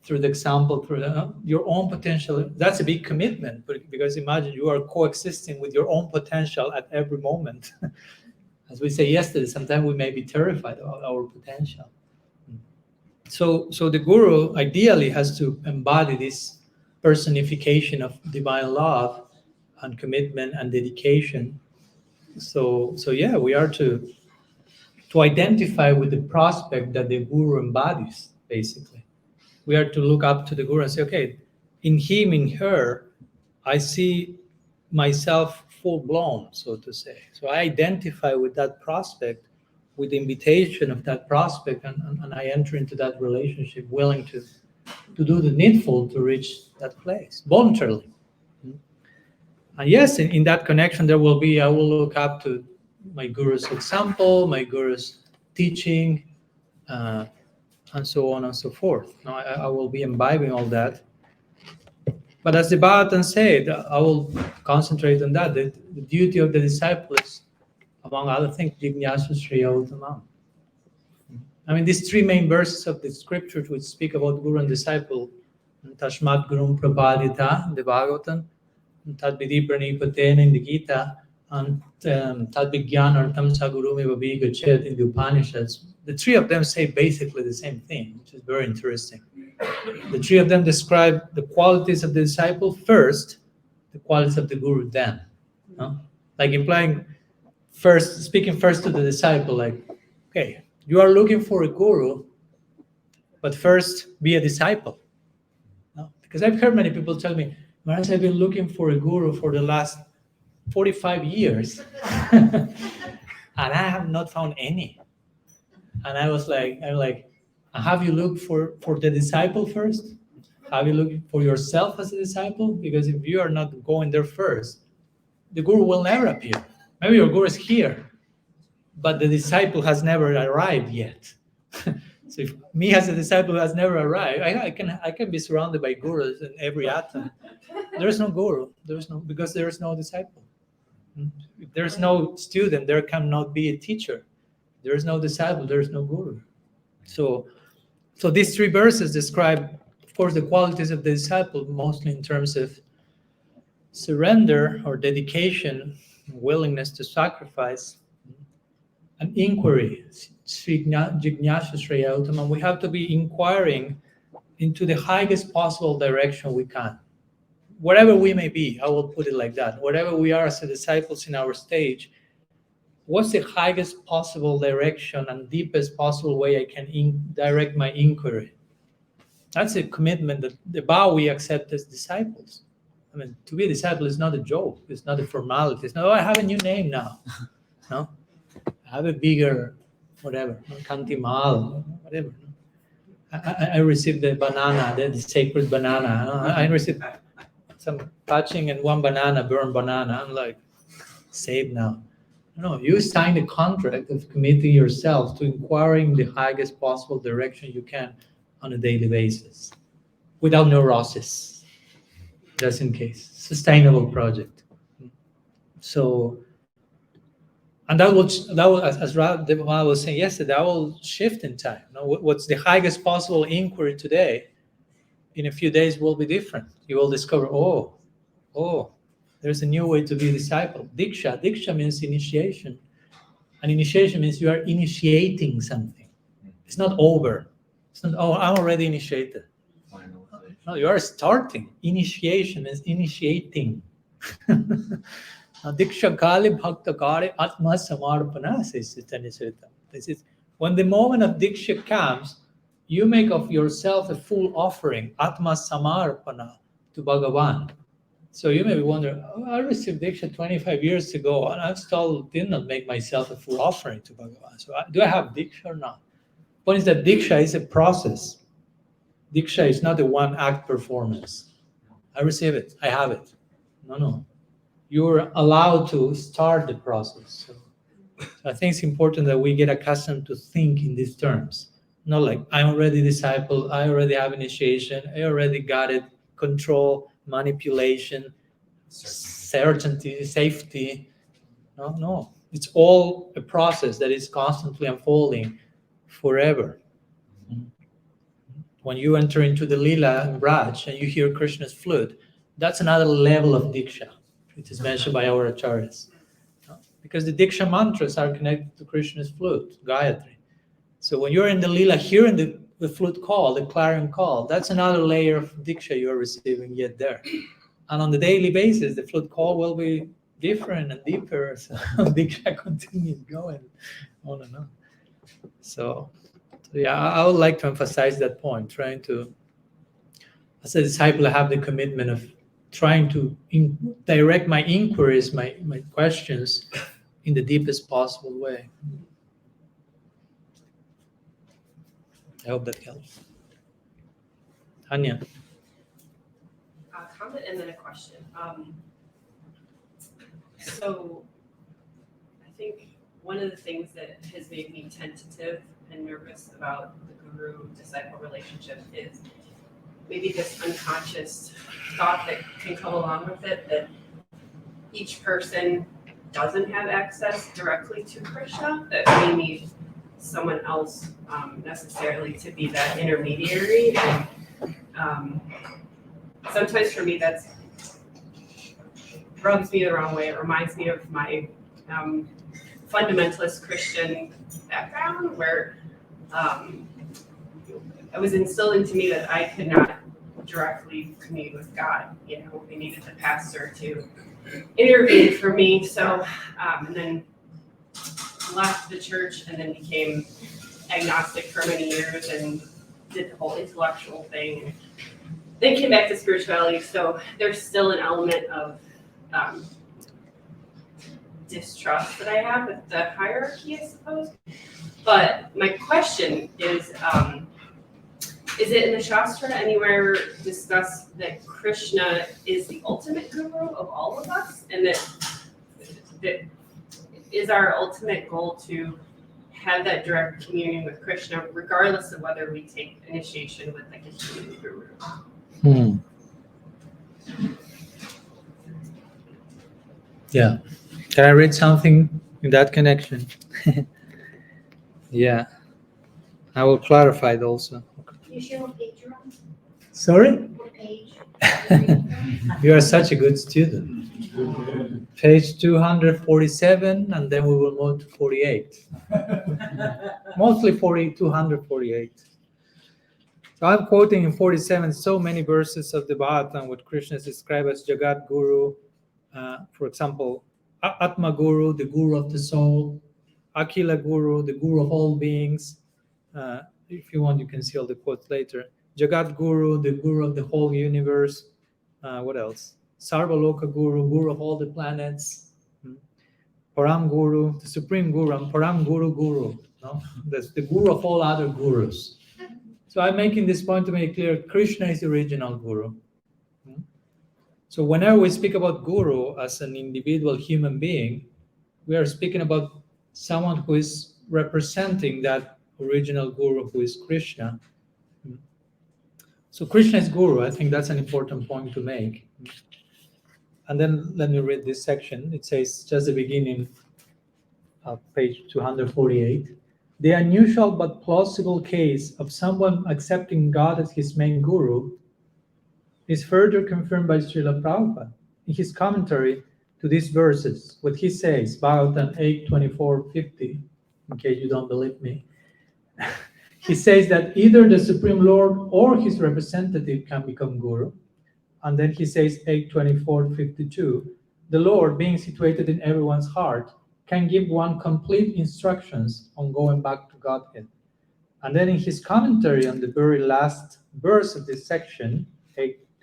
Through the example, through your own potential. That's a big commitment, because imagine you are coexisting with your own potential at every moment. As we say yesterday, sometimes we may be terrified of our potential. So the guru ideally has to embody this personification of divine love and commitment and dedication. So yeah, we are to identify with the prospect that the guru embodies, basically. We are to look up to the guru and say, okay, in him, in her, I see myself full-blown, so to say. So I identify with that prospect, with the invitation of that prospect, and I enter into that relationship willing to do the needful to reach that place, voluntarily. And yes, in that connection, I will look up to my guru's example, my guru's teaching, and so on and so forth. Now, I will be imbibing all that. But as the Bhagavatam said, I will concentrate on that. The duty of the disciple is, among other things, Jignasu Shreya Uttamam. I mean, these three main verses of the scriptures which speak about guru and disciple, Tashmat Gurum Prapadita in the Bhagavatam, Tad Vidhi Pranipatena in the Gita, and Tad Vigyan Artam Sagurumi Vabhi Gachet in the Upanishads. The three of them say basically the same thing, which is very interesting. The three of them describe the qualities of the disciple first, the qualities of the guru then. No? Like implying first, speaking first to the disciple, like, okay, you are looking for a guru, but first be a disciple. No? Because I've heard many people tell me, Maharaj, I've been looking for a guru for the last 45 years, and I have not found any. And I'm like, have you looked for the disciple first? Have you looked for yourself as a disciple? Because if you are not going there first, the guru will never appear. Maybe your guru is here, but the disciple has never arrived yet. So if me as a disciple has never arrived, I can be surrounded by gurus in every atom. There is no guru. Because there is no disciple. If there is no student, there cannot be a teacher. There is no disciple, there is no guru. So these three verses describe, of course, the qualities of the disciple, mostly in terms of surrender or dedication, willingness to sacrifice, an inquiry. We have to be inquiring into the highest possible direction we can. Whatever we may be, I will put it like that. Whatever we are as a disciples in our stage, what's the highest possible direction and deepest possible way I can direct my inquiry? That's a commitment, that the vow we accept as disciples. I mean, to be a disciple is not a joke. It's not a formality. It's not, oh, I have a new name now. No, I have a bigger, whatever, Kantimal, whatever. I received the banana, the sacred banana. I received some touching and one banana, burned banana. I'm like, saved now. No, you sign a contract of committing yourself to inquiring the highest possible direction you can on a daily basis, without neurosis, just in case. Sustainable project. So, and that will, as Padmanabha was saying yesterday, that will shift in time. What's the highest possible inquiry today, in a few days will be different. You will discover, oh, there's a new way to be a disciple. Diksha means initiation. And initiation means you are initiating something. It's not over. It's not, oh, I'm already initiated. No, you are starting. Initiation is initiating. Diksha kali bhakta kare atma samarpana, says Chaitanya Charitamrita. This is when the moment of Diksha comes, you make of yourself a full offering, atma samarpana, to Bhagavan. So you may be wondering, oh, I received Diksha 25 years ago, and I still did not make myself a full offering to Bhagavan. So do I have Diksha or not? Point is that Diksha is a process. Diksha is not a one-act performance. I receive it, I have it. No. You're allowed to start the process. So I think it's important that we get accustomed to think in these terms. Not like, I'm already disciple, I already have initiation, I already got it, control, manipulation, certainty, safety. No. It's all a process that is constantly unfolding forever. When you enter into the Lila and Braj and you hear Krishna's flute, that's another level of Diksha, which is mentioned by our acharyas. Because the Diksha mantras are connected to Krishna's flute, Gayatri. So when you're in the Lila, hearing the flute call, the clarion call, that's another layer of Diksha you're receiving yet there. And on the daily basis, the flute call will be different and deeper. So Diksha continues going on and on. So yeah, I would like to emphasize that point, trying to, as a disciple, I have the commitment of trying to direct my inquiries, my questions in the deepest possible way. I hope that helps. Anya. A comment and then a question. So I think one of the things that has made me tentative and nervous about the guru-disciple relationship is maybe this unconscious thought that can come along with it, that each person doesn't have access directly to Krishna, that we need someone else necessarily to be that intermediary. And sometimes for me that's rubs me the wrong way. It reminds me of my fundamentalist Christian background, where it was instilled into me that I could not directly commune with God. You know, I needed the pastor to intervene for me. So, and then left the church and then became agnostic for many years and did the whole intellectual thing. Then came back to spirituality. So there's still an element of distrust that I have with the hierarchy, I suppose. But my question is it in the Shastra anywhere discussed that Krishna is the ultimate guru of all of us, and that is our ultimate goal to have that direct communion with Krishna, regardless of whether we take initiation with like a human guru? Yeah. Can I read something in that connection? Yeah. I will clarify it also. You share what page you're on? Sorry? What page? You are such a good student. Page 247, and then we will move to 48. Mostly 248. So I'm quoting in 47 so many verses of the Bhagavatam what Krishna is described as Jagat Guru. For example, Atma Guru, the Guru of the soul. Akila Guru, the Guru of all beings. If you want, you can see all the quotes later. Jagat Guru, the Guru of the whole universe. What else? Sarvaloka Guru, Guru of all the planets. Param Guru, the Supreme Guru, and Param Guru Guru. No? That's the Guru of all other gurus. So I'm making this point to make clear, Krishna is the original Guru. So whenever we speak about Guru as an individual human being, we are speaking about someone who is representing that original Guru who is Krishna. So Krishna is Guru. I think that's an important point to make. And then let me read this section. It says, just the beginning of page 248. The unusual but plausible case of someone accepting God as his main Guru is further confirmed by Srila Prabhupada in his commentary to these verses. What he says, Bhagavatam 8:24-50, in case you don't believe me. He says that either the Supreme Lord or his representative can become Guru. And then he says 8:24-52, the Lord, being situated in everyone's heart, can give one complete instructions on going back to Godhead. And then in his commentary on the very last verse of this section,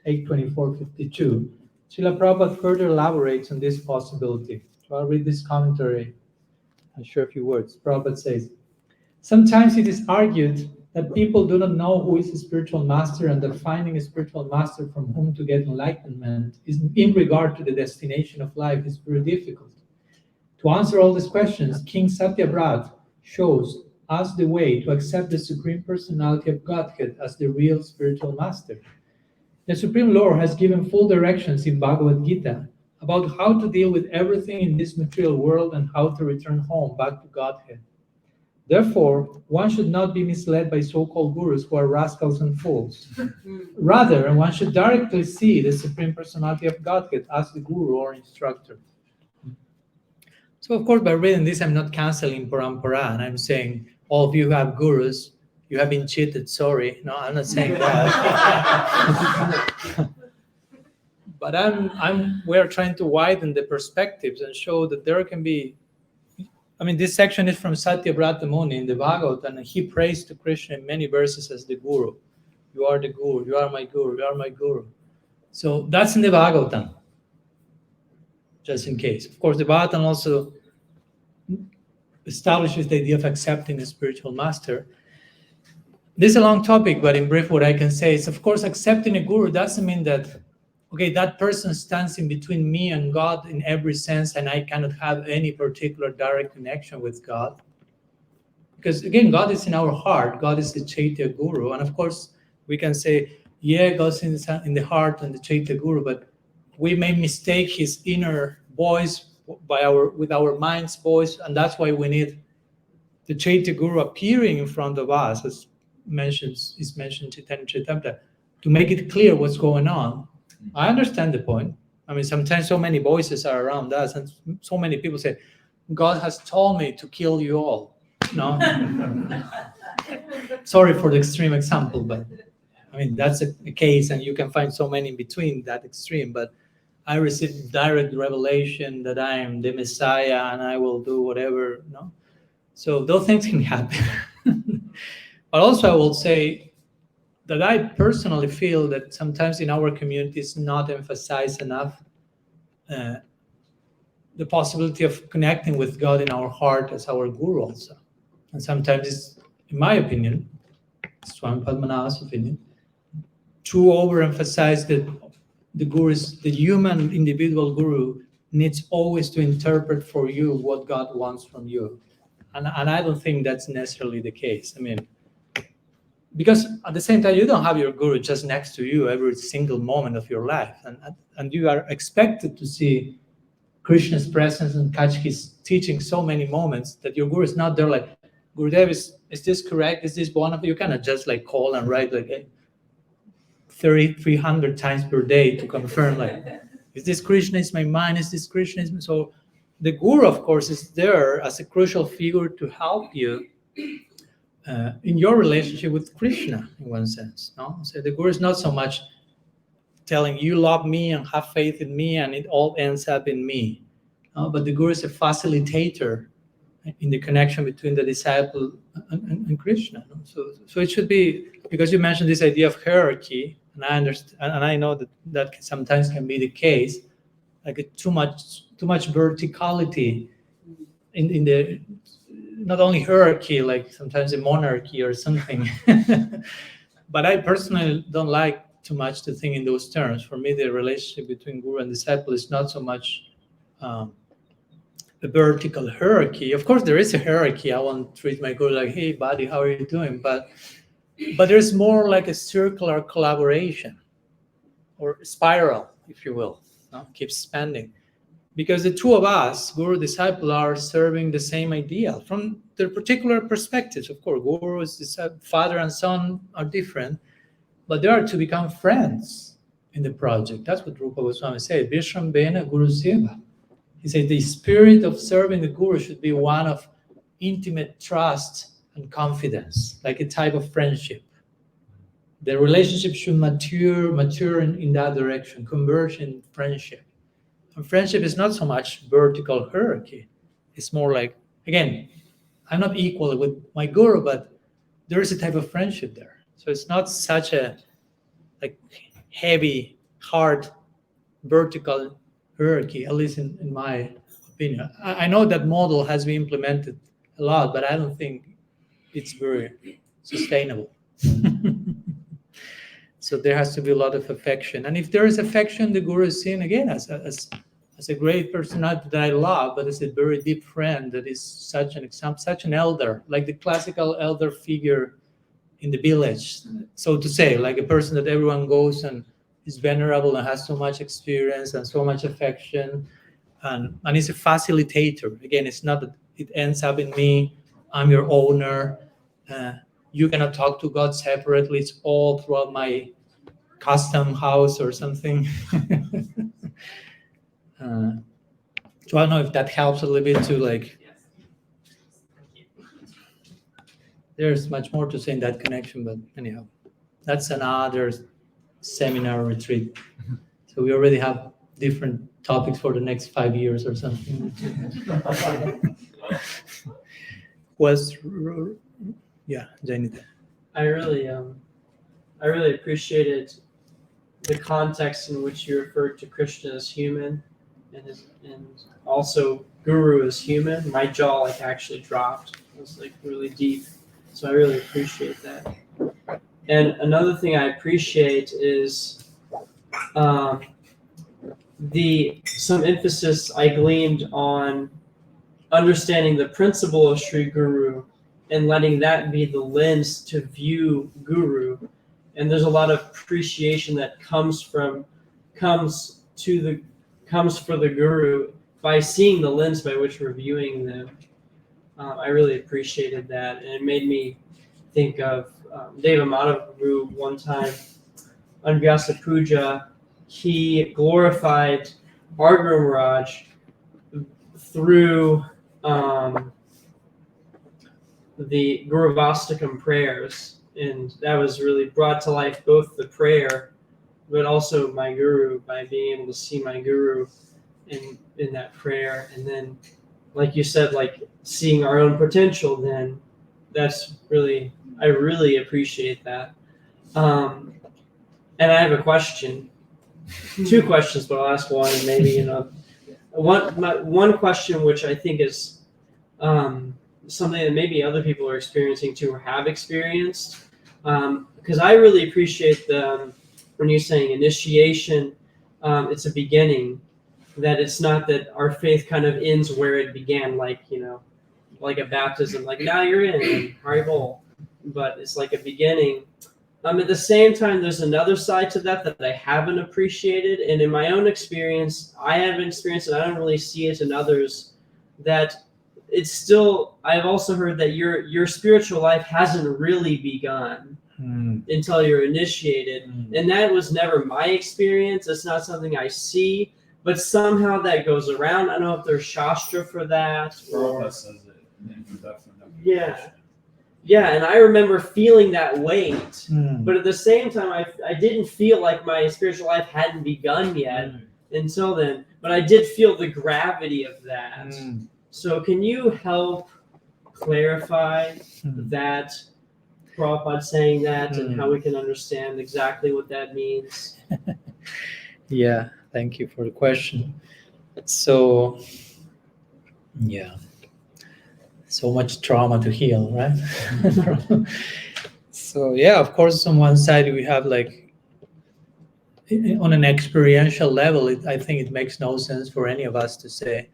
8:24-52, Srila Prabhupada further elaborates on this possibility. So I'll read this commentary and share a few words. Prabhupada says, sometimes it is argued that people do not know who is a spiritual master, and that finding a spiritual master from whom to get enlightenment is, in regard to the destination of life, is very difficult. To answer all these questions, King Satyabrat shows us the way to accept the Supreme Personality of Godhead as the real spiritual master. The Supreme Lord has given full directions in Bhagavad Gita about how to deal with everything in this material world and how to return home back to Godhead. Therefore, one should not be misled by so-called gurus who are rascals and fools. Rather, one should directly see the Supreme Personality of Godhead as the guru or instructor. So, of course, by reading this, I'm not canceling parampara, and I'm saying, all of you who have gurus, you have been cheated, sorry. No, I'm not saying that. But we're trying to widen the perspectives and show that there can be, this section is from Satyabrata Muni in the Bhagavatam, and he prays to Krishna in many verses as the Guru. You are the Guru, you are my Guru, you are my Guru. So that's in the Bhagavatam, just in case. Of course, the Bhagavatam also establishes the idea of accepting a spiritual master. This is a long topic, but in brief, what I can say is, of course, accepting a Guru doesn't mean that, okay, that person stands in between me and God in every sense, and I cannot have any particular direct connection with God. Because again, God is in our heart. God is the Chaitya Guru. And of course, we can say, yeah, God's in the heart and the Chaitya Guru, but we may mistake his inner voice with our mind's voice, and that's why we need the Chaitya Guru appearing in front of us, as is mentioned Chaitanya Charitamrita, to make it clear what's going on. I understand the point. Sometimes so many voices are around us, and so many people say, God has told me to kill you all. No? Sorry for the extreme example, but I mean, that's a case, and you can find so many in between that extreme. But I received direct revelation that I am the Messiah and I will do whatever. No, so those things can happen. But also, I will say that I personally feel that sometimes in our community it's not emphasized enough the possibility of connecting with God in our heart as our guru also. And sometimes it's, in my opinion, Swami Padmanabha's opinion, to overemphasize that the human individual guru needs always to interpret for you what God wants from you. And I don't think that's necessarily the case. I mean, because at the same time, you don't have your guru just next to you every single moment of your life. And you are expected to see Krishna's presence and catch his teaching so many moments that your guru is not there like, Gurudev, is this correct? Is this one of you? You cannot just like call and write like 300 times per day to confirm like, is this Krishna is my mind? Is this Krishna is my... So the guru, of course, is there as a crucial figure to help you in your relationship with Krishna, in one sense. No, so the guru is not so much telling you love me and have faith in me, and it all ends up in me. But the guru is a facilitator in the connection between the disciple and Krishna. No? So it should be, because you mentioned this idea of hierarchy, and I understand, and I know that sometimes can be the case, like too much verticality in the, not only hierarchy, like sometimes a monarchy or something. But I personally don't like too much to think in those terms. For me, the relationship between guru and disciple is not so much a vertical hierarchy. Of course, there is a hierarchy. I won't treat my guru like, hey, buddy, how are you doing? But there's more like a circular collaboration or spiral, if you will. No? Keeps expanding. Because the two of us, guru disciple, are serving the same ideal from their particular perspectives. Of course, guru is father and son are different, but they are to become friends in the project. That's what Rupa Goswami said. Vishram Bena Guru Seva. He said the spirit of serving the guru should be one of intimate trust and confidence, like a type of friendship. The relationship should mature in that direction, converge in friendship. And friendship is not so much vertical hierarchy. It's more like, again, I'm not equal with my guru, but there is a type of friendship there. So it's not such a like heavy, hard, vertical hierarchy, at least in my opinion. I know that model has been implemented a lot, but I don't think it's very sustainable. So there has to be a lot of affection. And if there is affection, the guru is seen again as a great personality that I love, but as a very deep friend that is such an example, such an elder, like the classical elder figure in the village, so to say, like a person that everyone goes and is venerable and has so much experience and so much affection, and is a facilitator. Again, it's not that it ends up in me, I'm your owner, you cannot talk to God separately, it's all throughout my custom house or something. So I don't know if that helps a little bit to like, there's much more to say in that connection, but anyhow, that's another seminar retreat. So we already have different topics for the next 5 years or something. Yeah, Janita. I really appreciated the context in which you referred to Krishna as human, and also Guru as human. My jaw like actually dropped. It was like really deep. So I really appreciate that. And another thing I appreciate is some emphasis I gleaned on understanding the principle of Sri Guru and letting that be the lens to view Guru. And there's a lot of appreciation that comes for the Guru by seeing the lens by which we're viewing them. I really appreciated that, and it made me think of Deva Madhavu one time on Vyasa Puja. He glorified Bhargava Maharaj through the Guruvastakam prayers, and that was really brought to life both the prayer, but also my guru, by being able to see my guru in that prayer. And then, like you said, like seeing our own potential, then that's really, I really appreciate that. And I have a question, 2 questions, but I'll ask one, and maybe, one question which I think is something that maybe other people are experiencing too, or have experienced, because I really appreciate when you're saying initiation, it's a beginning, that it's not that our faith kind of ends where it began, like a baptism, like now you're in and Haribol, but it's like a beginning. At the same time, there's another side to that I haven't appreciated, and in my own experience, I haven't experienced it. I don't really see it in others. That it's still. I've also heard that your spiritual life hasn't really begun until you're initiated, and that was never my experience. It's not something I see, but somehow that goes around. I don't know if there's Shastra for that. Prabhupada says it in the introduction. Yeah, and I remember feeling that weight, but at the same time, I didn't feel like my spiritual life hadn't begun yet until then, but I did feel the gravity of that. So can you help clarify that, Prabhupada saying that, and how we can understand exactly what that means? Yeah, thank you for the question. So, yeah. So much trauma to heal, right? So yeah, of course, on one side we have like, on an experiential level, I think it makes no sense for any of us to say,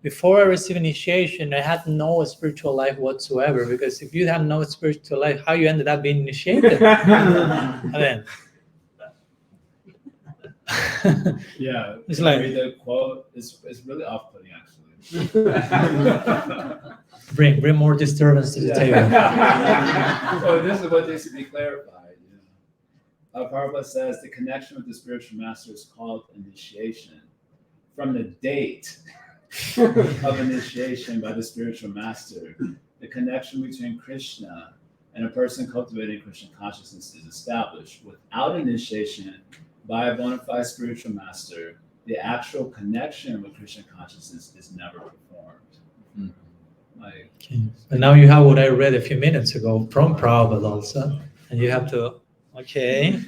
before I received initiation, I had no spiritual life whatsoever, because if you have no spiritual life, how you ended up being initiated? I mean, Yeah, it's like, read the quote. It's really off-putting, actually. bring more disturbance to the table. So this is what needs to be clarified. Prabhupada says the connection with the spiritual master is called initiation. From the date of initiation by the spiritual master, the connection between Krishna and a person cultivating Krishna consciousness is established. Without initiation by a bona fide spiritual master, the actual connection with Krishna consciousness is never performed. Okay. And now you have what I read a few minutes ago from Prabhupada also, and you have to, okay.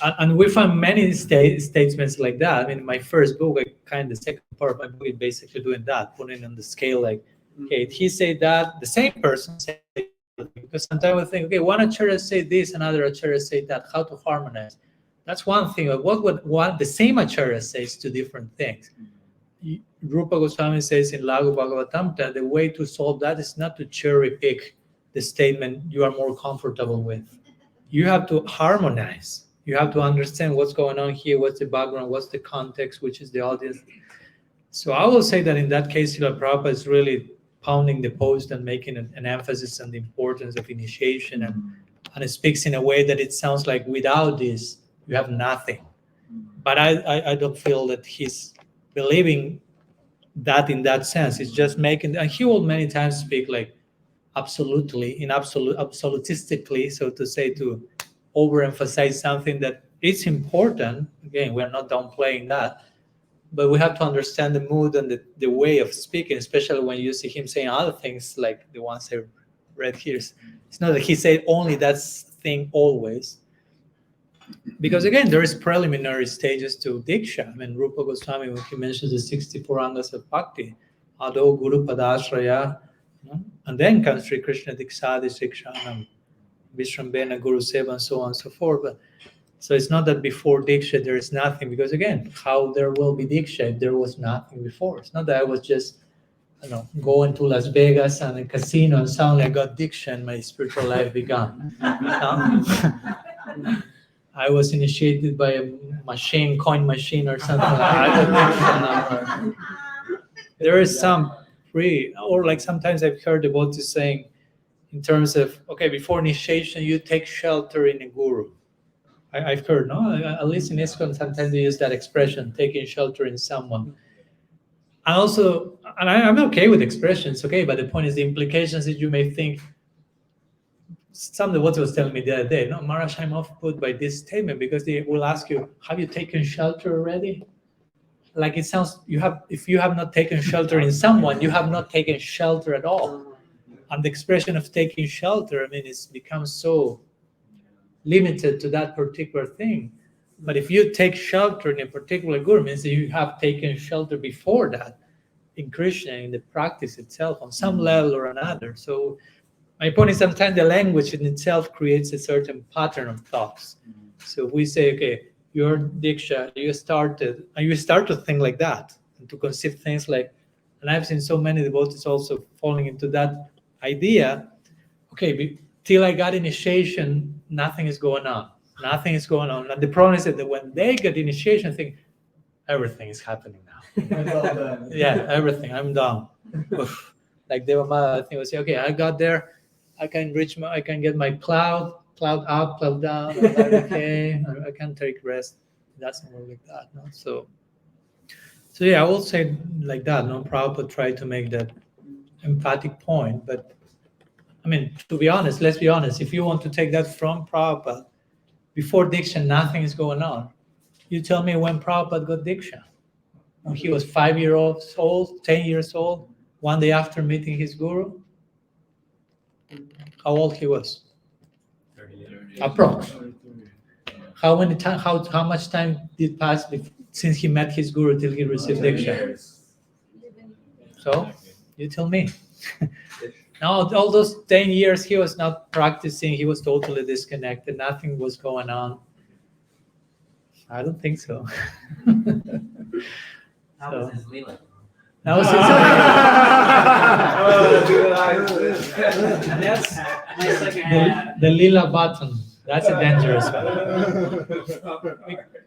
And we find many statements like that. I mean, in my first book, the second part of my book is basically doing that, putting on the scale like, okay, he said that, the same person said, because sometimes we think, okay, one acharya say this, another acharya say that, how to harmonize. That's one thing. What would the same acharya says to different things? Rupa Goswami says in Laghu Bhagavatam that the way to solve that is not to cherry pick the statement you are more comfortable with. You have to harmonize. You have to understand what's going on here, what's the background, what's the context, which is the audience. So I will say that in that case, Srila Prabhupada is really pounding the post and making an emphasis on the importance of initiation, and it speaks in a way that it sounds like without this, you have nothing. But I don't feel that he's believing that in that sense. It's just making, and he will many times speak like absolutistically, so to say, to overemphasize something that it's important. Again, we're not downplaying that, but we have to understand the mood and the way of speaking, especially when you see him saying other things like the ones I read here. It's not that he said only that thing always. Because again, there is preliminary stages to Diksha. I mean, Rupa Goswami, when he mentions the 64 angas of bhakti, Ado Guru Padashraya, and then comes Sri Krishna Dikshadi Sikshanam, Vishrambena Guru Seva, and so on and so forth. But, so it's not that before Diksha there is nothing, because again, how there will be Diksha if there was nothing before? It's not that I was just, going to Las Vegas and a casino and suddenly I got Diksha and my spiritual life began. I was initiated by a coin machine or something like that. There is some or like sometimes I've heard devotees saying in terms of, okay, before initiation, you take shelter in a guru. I've heard, at least in ISKCON, sometimes they use that expression, taking shelter in someone. And also, I'm okay with expressions, okay, but the point is the implications that you may think. Somebody was telling me the other day, no, Maharaj, I'm off put by this statement because they will ask you, have you taken shelter already? Like it sounds, if you have not taken shelter in someone, you have not taken shelter at all. And the expression of taking shelter, I mean, it's become so limited to that particular thing. But if you take shelter in a particular guru, means that you have taken shelter before that in Krishna, in the practice itself, on some level or another. So my point is sometimes the language in itself creates a certain pattern of thoughts. So if we say, okay, your Diksha, you start to think like that, and to conceive things like, and I've seen so many devotees also falling into that idea, okay, till I got initiation, nothing is going on. Nothing is going on. And the problem is that when they get initiation, think, everything is happening now. Yeah, everything, I'm done. Like Devamada, I think, was say, okay, I got there, I can get my cloud up, cloud down. I'm like, okay, I can take rest. It doesn't work like that, no. So yeah, I will say like that. No, Prabhupada tried to make that emphatic point, but I mean, to be honest, let's be honest. If you want to take that from Prabhupada, before Diksha, nothing is going on. You tell me when Prabhupada got Diksha. When he was 5 years old, 10 years old, one day after meeting his guru. How old he was? 30. Approx. How much time did pass since he met his guru till he received Diksha? So, you tell me. Now, all those 10 years he was not practicing, he was totally disconnected, nothing was going on. I don't think so. How was his Leela? That was That's my second hand. the lila button. That's a dangerous one.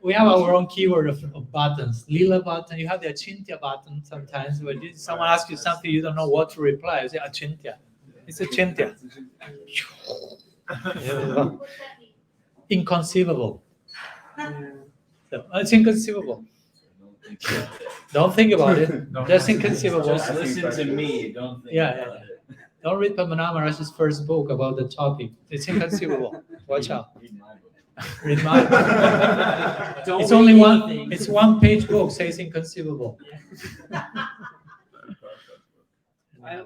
We have our own keyword of buttons. Lila button. You have the achintya button sometimes. When someone asks you something, you don't know what to reply. You say achintya. It's achintya. Inconceivable. So, it's inconceivable. Don't think about it. That's inconceivable. Just listen to me. Don't think about it. Don't read Padmanabha Maharaj's first book about the topic. It's inconceivable. Watch out. Read mine. It's only one. It's 1-page book. Says inconceivable. I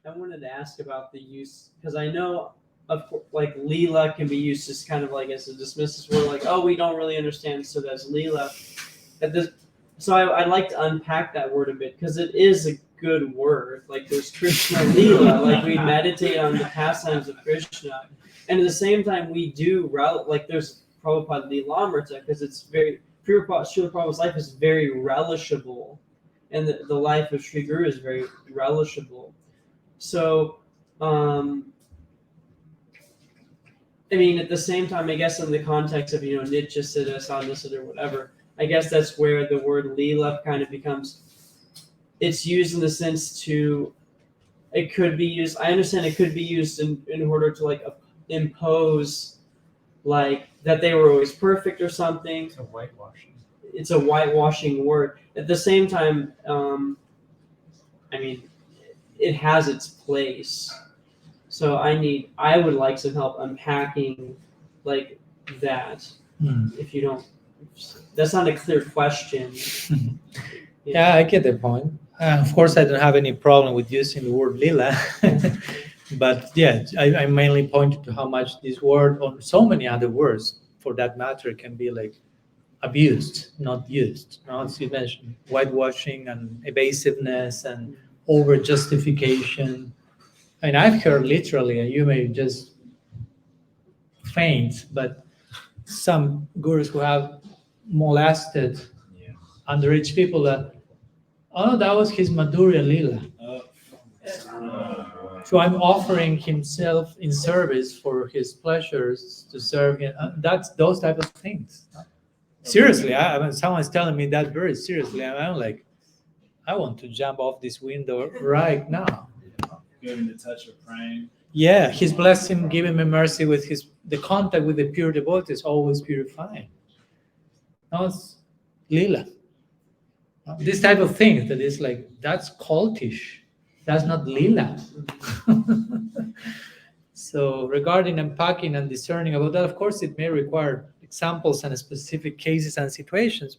wanted to ask about the use, because I know, of course, like Leela can be used as kind of like as a dismissive word, like, oh, we don't really understand, so that's Leela. So I'd like to unpack that word a bit, because it is a good word. Like there's Krishna Leela, like we meditate on the pastimes of Krishna, and at the same time we do like there's Prabhupada Leelamrita, because it's very Srila Prabhupada's life is very relishable, and the life of Sri Guru is very relishable. So, I mean, at the same time, I guess in the context of, Nitya Siddha, Sadhana or whatever, I guess that's where the word Leela kind of becomes, it's used in the sense it could be used, I understand it could be used in order to like impose like that they were always perfect or something. It's a whitewashing. It's a whitewashing word. At the same time, I mean, it has its place. So I would like some help unpacking like that. If you don't, that's not a clear question. Yeah, I get the point. Of course, I don't have any problem with using the word lila, but yeah, I mainly pointed to how much this word, or so many other words for that matter, can be like abused, not used. Now, as you mentioned, whitewashing and evasiveness and over justification. I mean, I've heard literally, and you may just faint, but some gurus who have molested underage people that, oh, that was his Madhurya Lila. So I'm offering himself in service for his pleasures to serve him. That's those type of things. Seriously, I mean, someone's telling me that very seriously. I'm like, I want to jump off this window right now. Giving the touch of praying. Yeah, his blessing, giving me mercy with the contact with the pure devotee is always purifying. No, it's lila. This type of thing that is like, that's cultish. That's not lila. So regarding unpacking and discerning about that, of course, it may require examples and specific cases and situations,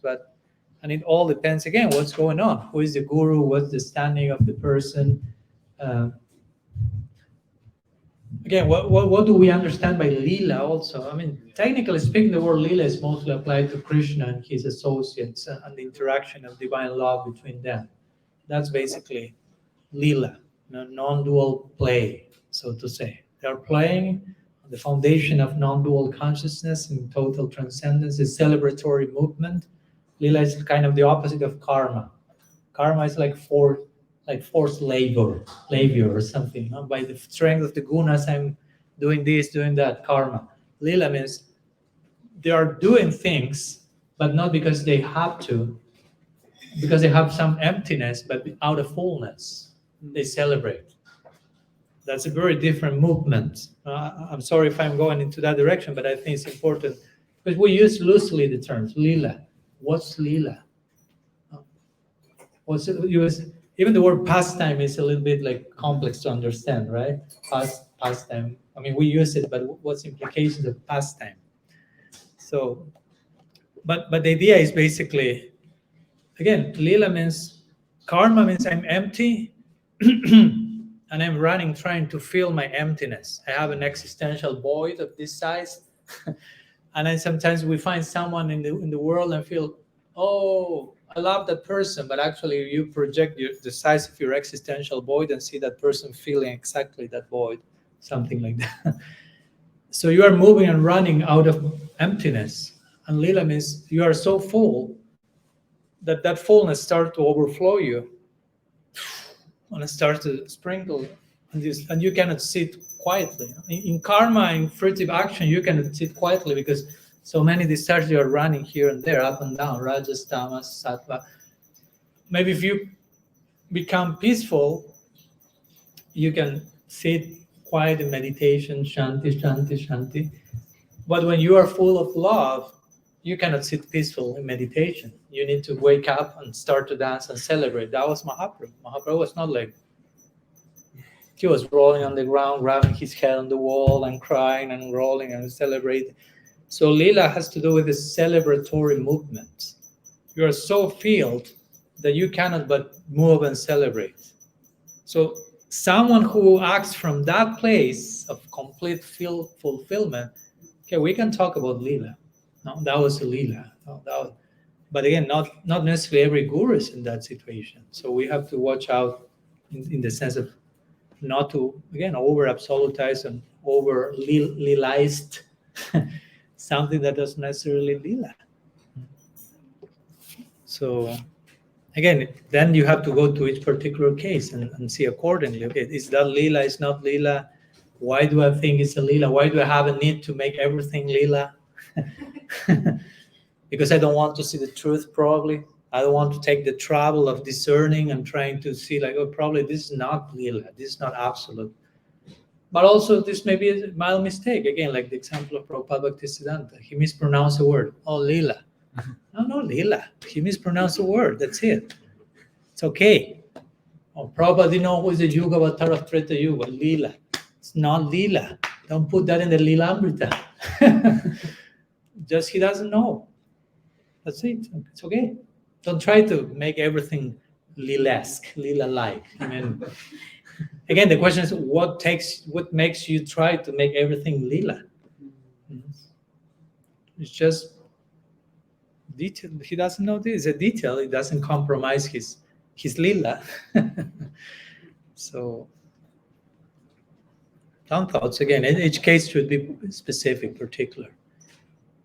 and it all depends, again, what's going on. Who is the guru? What's the standing of the person? Again, what do we understand by lila also? I mean, technically speaking, the word lila is mostly applied to Krishna and his associates and the interaction of divine love between them. That's basically lila, non-dual play, so to say. They are playing on the foundation of non-dual consciousness and total transcendence, a celebratory movement. Lila is kind of the opposite of karma. Karma is like forced labor or something. By the strength of the gunas, I'm doing this, doing that, karma. Lila means they are doing things, but not because they have to, because they have some emptiness, but out of fullness, they celebrate. That's a very different movement. I'm sorry if I'm going into that direction, but I think it's important because we use loosely the terms lila. What's lila? What's it? Even the word pastime is a little bit like complex to understand, right? Pastime. I mean, we use it, but what's implications of pastime? So, but the idea is basically, again, lila means, karma means I'm empty and I'm running, trying to fill my emptiness. I have an existential void of this size. And then sometimes we find someone in the world and feel, oh, I love that person, but actually you project the size of your existential void and see that person feeling exactly that void, something like that. So you are moving and running out of emptiness. And lila means you are so full that fullness starts to overflow you. And it starts to sprinkle. And you cannot sit quietly. In karma, in fruitive action, you cannot sit quietly because so many desires you are running here and there, up and down, rajas, tamas, sattva. Maybe if you become peaceful, you can sit quiet in meditation, shanti, shanti, shanti. But when you are full of love, you cannot sit peaceful in meditation. You need to wake up and start to dance and celebrate. That was Mahaprabhu. Mahaprabhu was not like, he was rolling on the ground, grabbing his head on the wall and crying and rolling and celebrating. So lila has to do with the celebratory movement. You are so filled that you cannot but move and celebrate. So someone who acts from that place of complete fulfillment, okay, we can talk about lila. No, that was a lila. No, but again, not necessarily every guru is in that situation. So we have to watch out in the sense of not to, again, over absolutize and over lilized something that doesn't necessarily lila. So again, then you have to go to each particular case and see accordingly. Okay, is that lila? Is not lila? Why do I think it's a lila? Why do I have a need to make everything lila? Because I don't want to see the truth, probably. I don't want to take the trouble of discerning and trying to see, like, oh, probably this is not lila, this is not absolute. But also, this may be a mild mistake. Again, like the example of Prabhupada Bhaktisiddhanta. He mispronounced a word. Oh, lila. No, lila. He mispronounced a word. That's it. It's okay. Oh, Prabhupada didn't know who is the Yuga Avatar of Treta Yuga. Lila. It's not lila. Don't put that in the Lila Amrita. Just he doesn't know. That's it. It's okay. Don't try to make everything lilesque, lila-like. I mean, again, the question is, what makes you try to make everything lila? It's just detail. He doesn't know this. It's a detail. It doesn't compromise his lila. So, some thoughts. Again, each case should be specific, particular.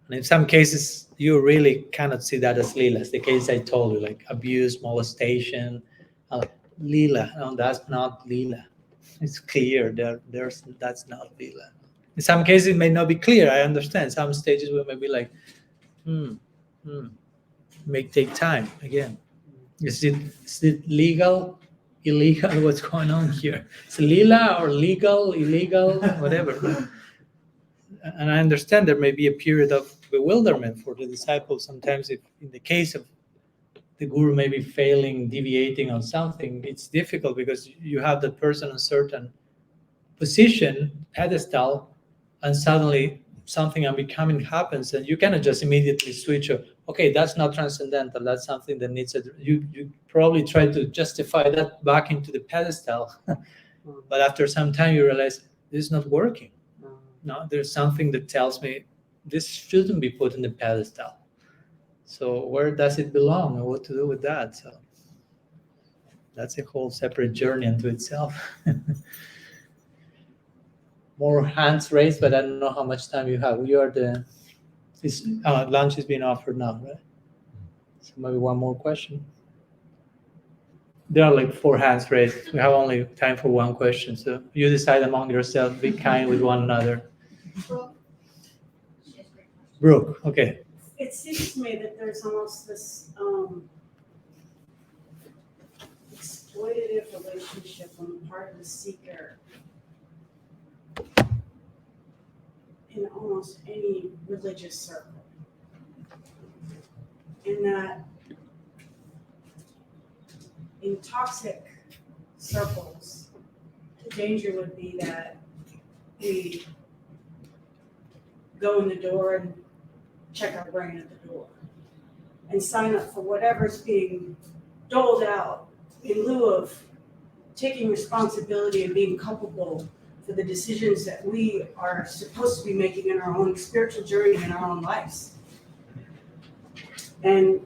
And in some cases, you really cannot see that as lila. It's the case I told you, like abuse, molestation, lila. No, that's not lila. It's clear. That's not lila. In some cases, it may not be clear. I understand. Some stages we may be like, may take time. Again, is it legal, illegal? What's going on here? It's lila or legal, illegal, whatever. And I understand there may be a period of bewilderment for the disciples sometimes. If in the case of the guru may be failing, deviating on something, it's difficult because you have that person in a certain position, pedestal, and suddenly something unbecoming happens, and you cannot just immediately switch. Okay, that's not transcendental. That's something that needs a. You probably try to justify that back into the pedestal, but after some time you realize this is not working. No, there's something that tells me this shouldn't be put in the pedestal. So where does it belong, and what to do with that? So that's a whole separate journey unto itself. More hands raised, but I don't know how much time you have. You are the. This lunch is being offered now, right? So maybe one more question. There are like 4 hands raised. We have only time for one question, so you decide among yourselves. Be kind with one another. Brooke, okay. It seems to me that there's almost this exploitative relationship on the part of the seeker in almost any religious circle. In that, in toxic circles, the danger would be that we go in the door and check our brain at the door and sign up for whatever's being doled out in lieu of taking responsibility and being culpable for the decisions that we are supposed to be making in our own spiritual journey in our own lives. And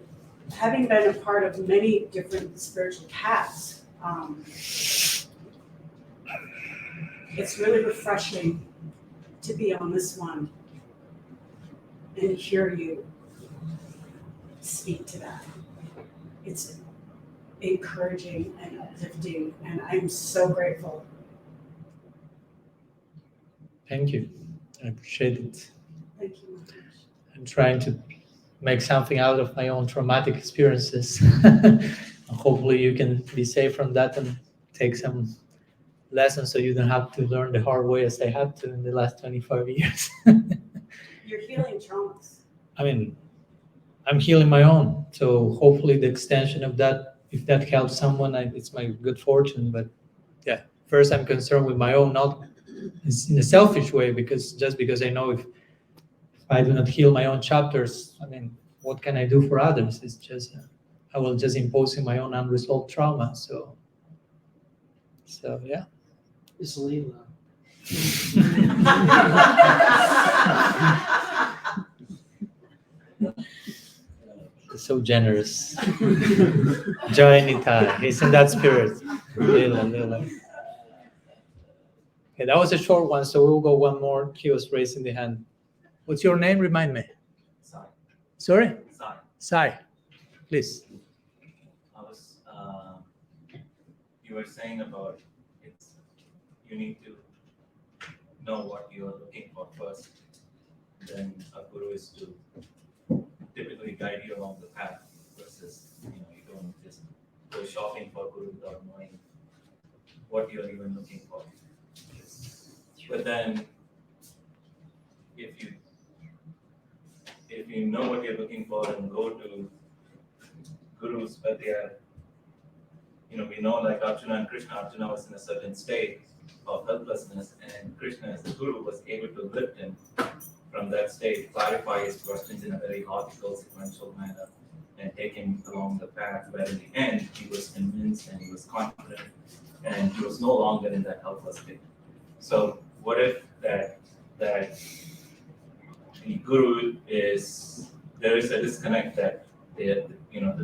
having been a part of many different spiritual paths, it's really refreshing to be on this one and hear you speak to that. It's encouraging and uplifting, and I'm so grateful. Thank you. I appreciate it. Thank you. I'm trying to make something out of my own traumatic experiences. Hopefully you can be safe from that and take some lessons so you don't have to learn the hard way as I had to in the last 25 years. You're healing traumas. I mean, I'm healing my own. So hopefully the extension of that, if that helps someone, it's my good fortune. But yeah, first I'm concerned with my own, not in a selfish way, because just because I know if I do not heal my own chapters, I mean, what can I do for others? It's just, I will just impose my own unresolved trauma. So yeah. It's Leela. So generous. Joy Nitai. He's in that spirit. Leela. Okay, that was a short one, so we'll go one more. He was raising the hand. What's your name? Remind me. Sai. Sorry? Sai. Sai. Please. I was, you were saying about you need to know what you are looking for first. Then a guru is to typically guide you along the path versus, you don't just go shopping for guru without knowing what you're even looking for. But then if you know what you're looking for and go to gurus, but they are, we know like Arjuna and Krishna, Arjuna was in a certain state of helplessness, and Krishna as the guru was able to lift him from that state, clarify his questions in a very logical, sequential manner, and take him along the path where in the end he was convinced and he was confident and he was no longer in that helpless state. So what if that the guru there is a disconnect that the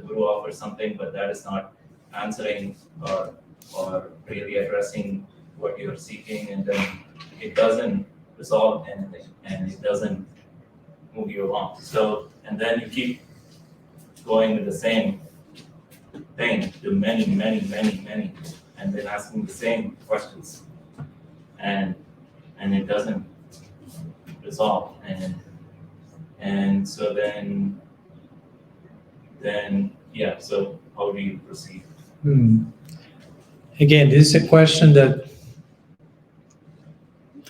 guru offers something, but that is not answering or really addressing what you're seeking, and then it doesn't resolve anything and it doesn't move you along. So, and then you keep going with the same thing to many, and then asking the same questions, and it doesn't resolve, and so then yeah. So how do you proceed? Again, this is a question that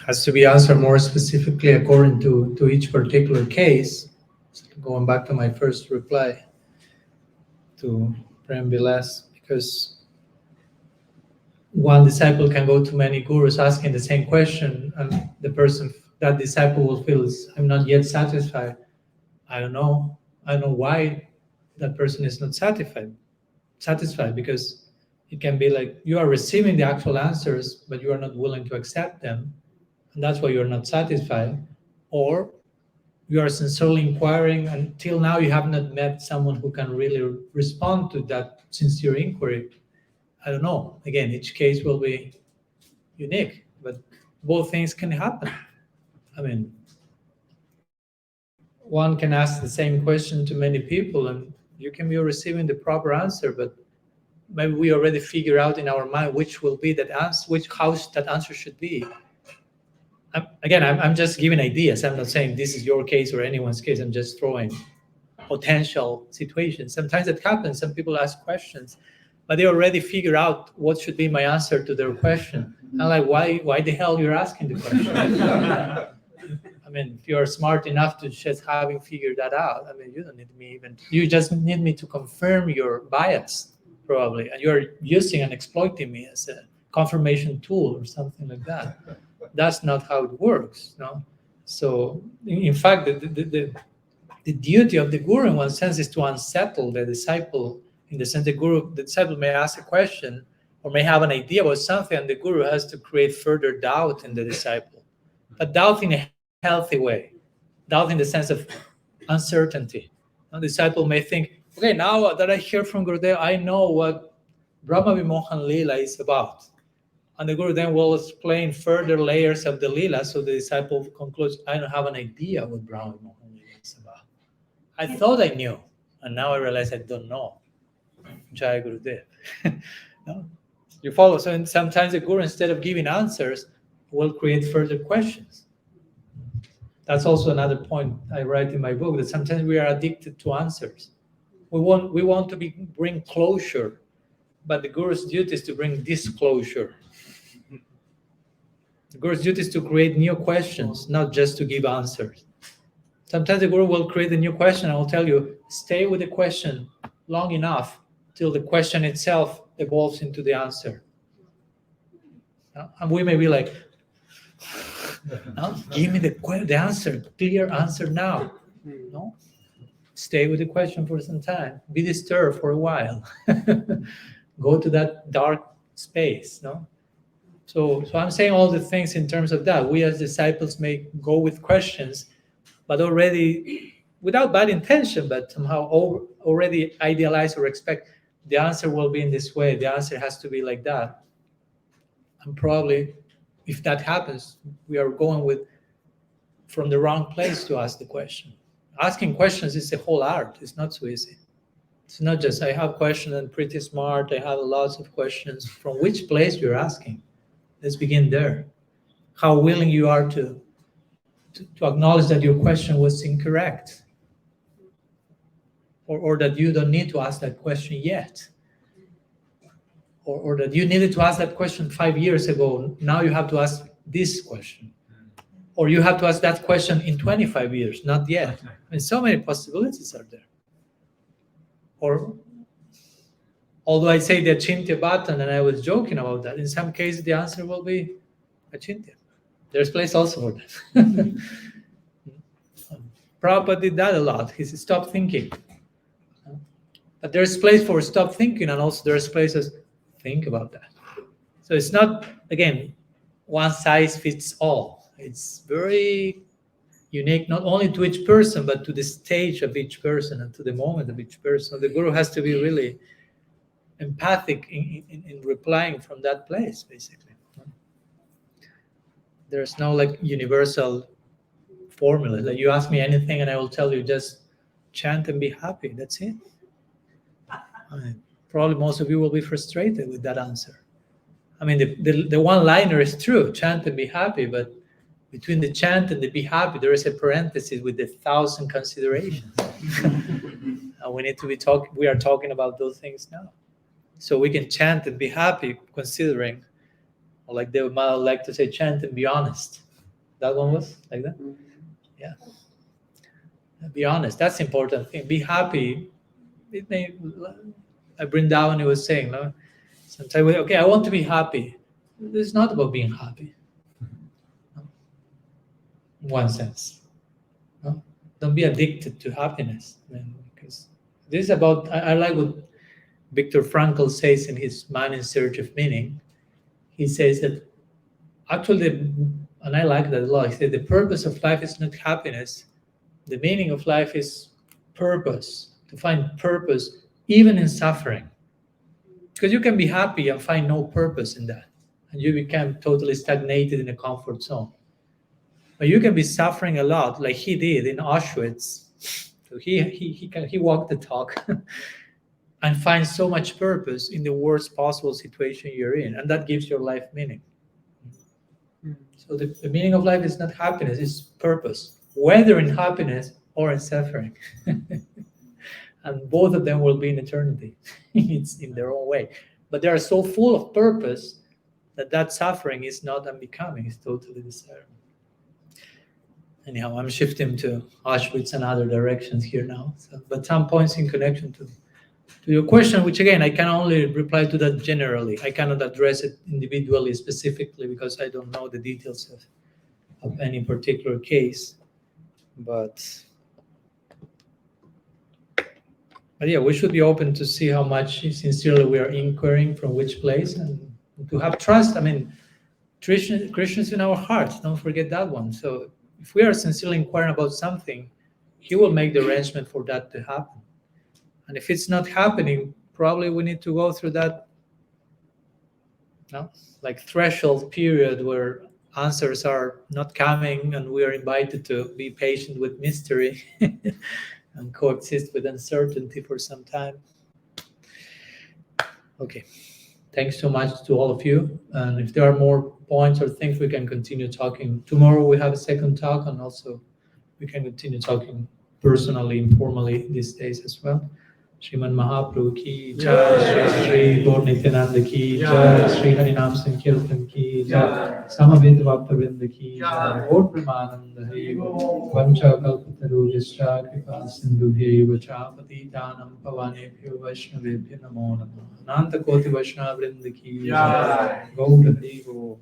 has to be answered more specifically according to each particular case. So going back to my first reply, to Prem Vilas, because one disciple can go to many gurus asking the same question, and that disciple will feel, I'm not yet satisfied. I don't know why that person is not satisfied, because it can be like you are receiving the actual answers, but you are not willing to accept them, and that's why you're not satisfied. Or you are sincerely inquiring, until now you have not met someone who can really respond to that sincere inquiry. I don't know. Again, each case will be unique, but both things can happen. I mean, one can ask the same question to many people, and you can be receiving the proper answer, but maybe we already figure out in our mind which will be that answer, how that answer should be. I'm just giving ideas. I'm not saying this is your case or anyone's case. I'm just throwing potential situations. Sometimes it happens. Some people ask questions, but they already figure out what should be my answer to their question. I'm like, why the hell you're asking the question? I mean, if you're smart enough to just having figured that out, I mean, you don't need me even. You just need me to confirm your bias, probably, and you're using and exploiting me as a confirmation tool or something like that. That's not how it works, no. So, in fact, the duty of the guru, in one sense, is to unsettle the disciple. In the sense, the disciple may ask a question or may have an idea about something, and the guru has to create further doubt in the disciple, but doubt in a healthy way, doubt in the sense of uncertainty. The disciple may think, okay, now that I hear from Gurudev, I know what Brahma Vimohan Lila is about. And the Guru then will explain further layers of the Lila, so the disciple concludes, I don't have an idea what Brahma Vimohan Lila is about. I thought I knew, and now I realize I don't know. Jai Gurudev. No? You follow? So sometimes the Guru, instead of giving answers, will create further questions. That's also another point I write in my book, that sometimes we are addicted to answers. We want to bring closure, but the Guru's duty is to bring disclosure. The Guru's duty is to create new questions, not just to give answers. Sometimes the Guru will create a new question and will tell you, stay with the question long enough till the question itself evolves into the answer. And we may be like, no, give me the answer, clear answer now. No, stay with the question for some time. Be disturbed for a while. Go to that dark space. No. So I'm saying all the things in terms of that. We as disciples may go with questions, but already without bad intention, but somehow already idealize or expect the answer will be in this way. The answer has to be like that. And probably, if that happens, we are going from the wrong place to ask the question. Asking questions is a whole art. It's not so easy. It's not just, I have questions and pretty smart, I have lots of questions. From which place you're asking? Let's begin there. How willing you are to acknowledge that your question was incorrect, or that you don't need to ask that question yet, or that you needed to ask that question 5 years ago. Now you have to ask this question, or you have to ask that question in 25 years, not yet. I mean, so many possibilities are there. Or, although I say the Achintya button, and I was joking about that, in some cases the answer will be Achintya. There's place also for that. Prabhupada did that a lot. He said, stop thinking. But there's place for stop thinking, and also there's places think about that. So it's not, again, one size fits all. It's very unique, not only to each person, but to the stage of each person and to the moment of each person. The Guru has to be really empathic in replying from that place, basically. There's no like universal formula. Like you ask me anything and I will tell you just chant and be happy. That's it. Probably most of you will be frustrated with that answer. I mean, the one-liner is true, chant and be happy, but between the chant and the be happy, there is a parenthesis with 1,000 considerations. And we need to be we are talking about those things now. So we can chant and be happy considering, or like they might like to say, chant and be honest. That one was like that? Yeah. Be honest, that's the important thing. Be happy. it may, Brindavani was saying, no? Sometimes, okay, I want to be happy. It's not about being happy. No? In one sense. No? Don't be addicted to happiness. Because this is about, I like what Viktor Frankl says in his Man in Search of Meaning. He says that actually, and I like that a lot, he said the purpose of life is not happiness. The meaning of life is purpose, to find purpose even in suffering. Because you can be happy and find no purpose in that. And you become totally stagnated in a comfort zone. But you can be suffering a lot, like he did in Auschwitz. So he walked the talk and find so much purpose in the worst possible situation you're in. And that gives your life meaning. So the meaning of life is not happiness, it's purpose, whether in happiness or in suffering. And both of them will be in eternity. It's in their own way. But they are so full of purpose that suffering is not unbecoming, it's totally desirable. Anyhow, I'm shifting to Auschwitz and other directions here now. But some points in connection to your question, which again, I can only reply to that generally. I cannot address it individually, specifically, because I don't know the details of any particular case. But yeah, we should be open to see how much sincerely we are inquiring from which place, and to have trust. I mean, Krishna is in our hearts. Don't forget that one. So if we are sincerely inquiring about something, he will make the arrangement for that to happen. And if it's not happening, probably we need to go through that like threshold period where answers are not coming, and we are invited to be patient with mystery and coexist with uncertainty for some time. Okay, thanks so much to all of you. And if there are more points or things, we can continue talking. Tomorrow we have a second talk, and also we can continue talking personally, informally these days as well. Sriman Mahaprabhu ki jai, Shri Gaur Nityananda ki jai, Shri Harinam Sankirtan ki jai, Samaveta Bhaktavinda ki jai, Gaur Premananda Hari Bo, Vancha Kalpataru Vishra Kripa Sindhu Bhaiva Chapati Dhanam Pavanebhyo Vaishnavebhyo Namo Namo, Ananta Koti Vaishnava Vrinda ki jai, Gaur Hari Bo.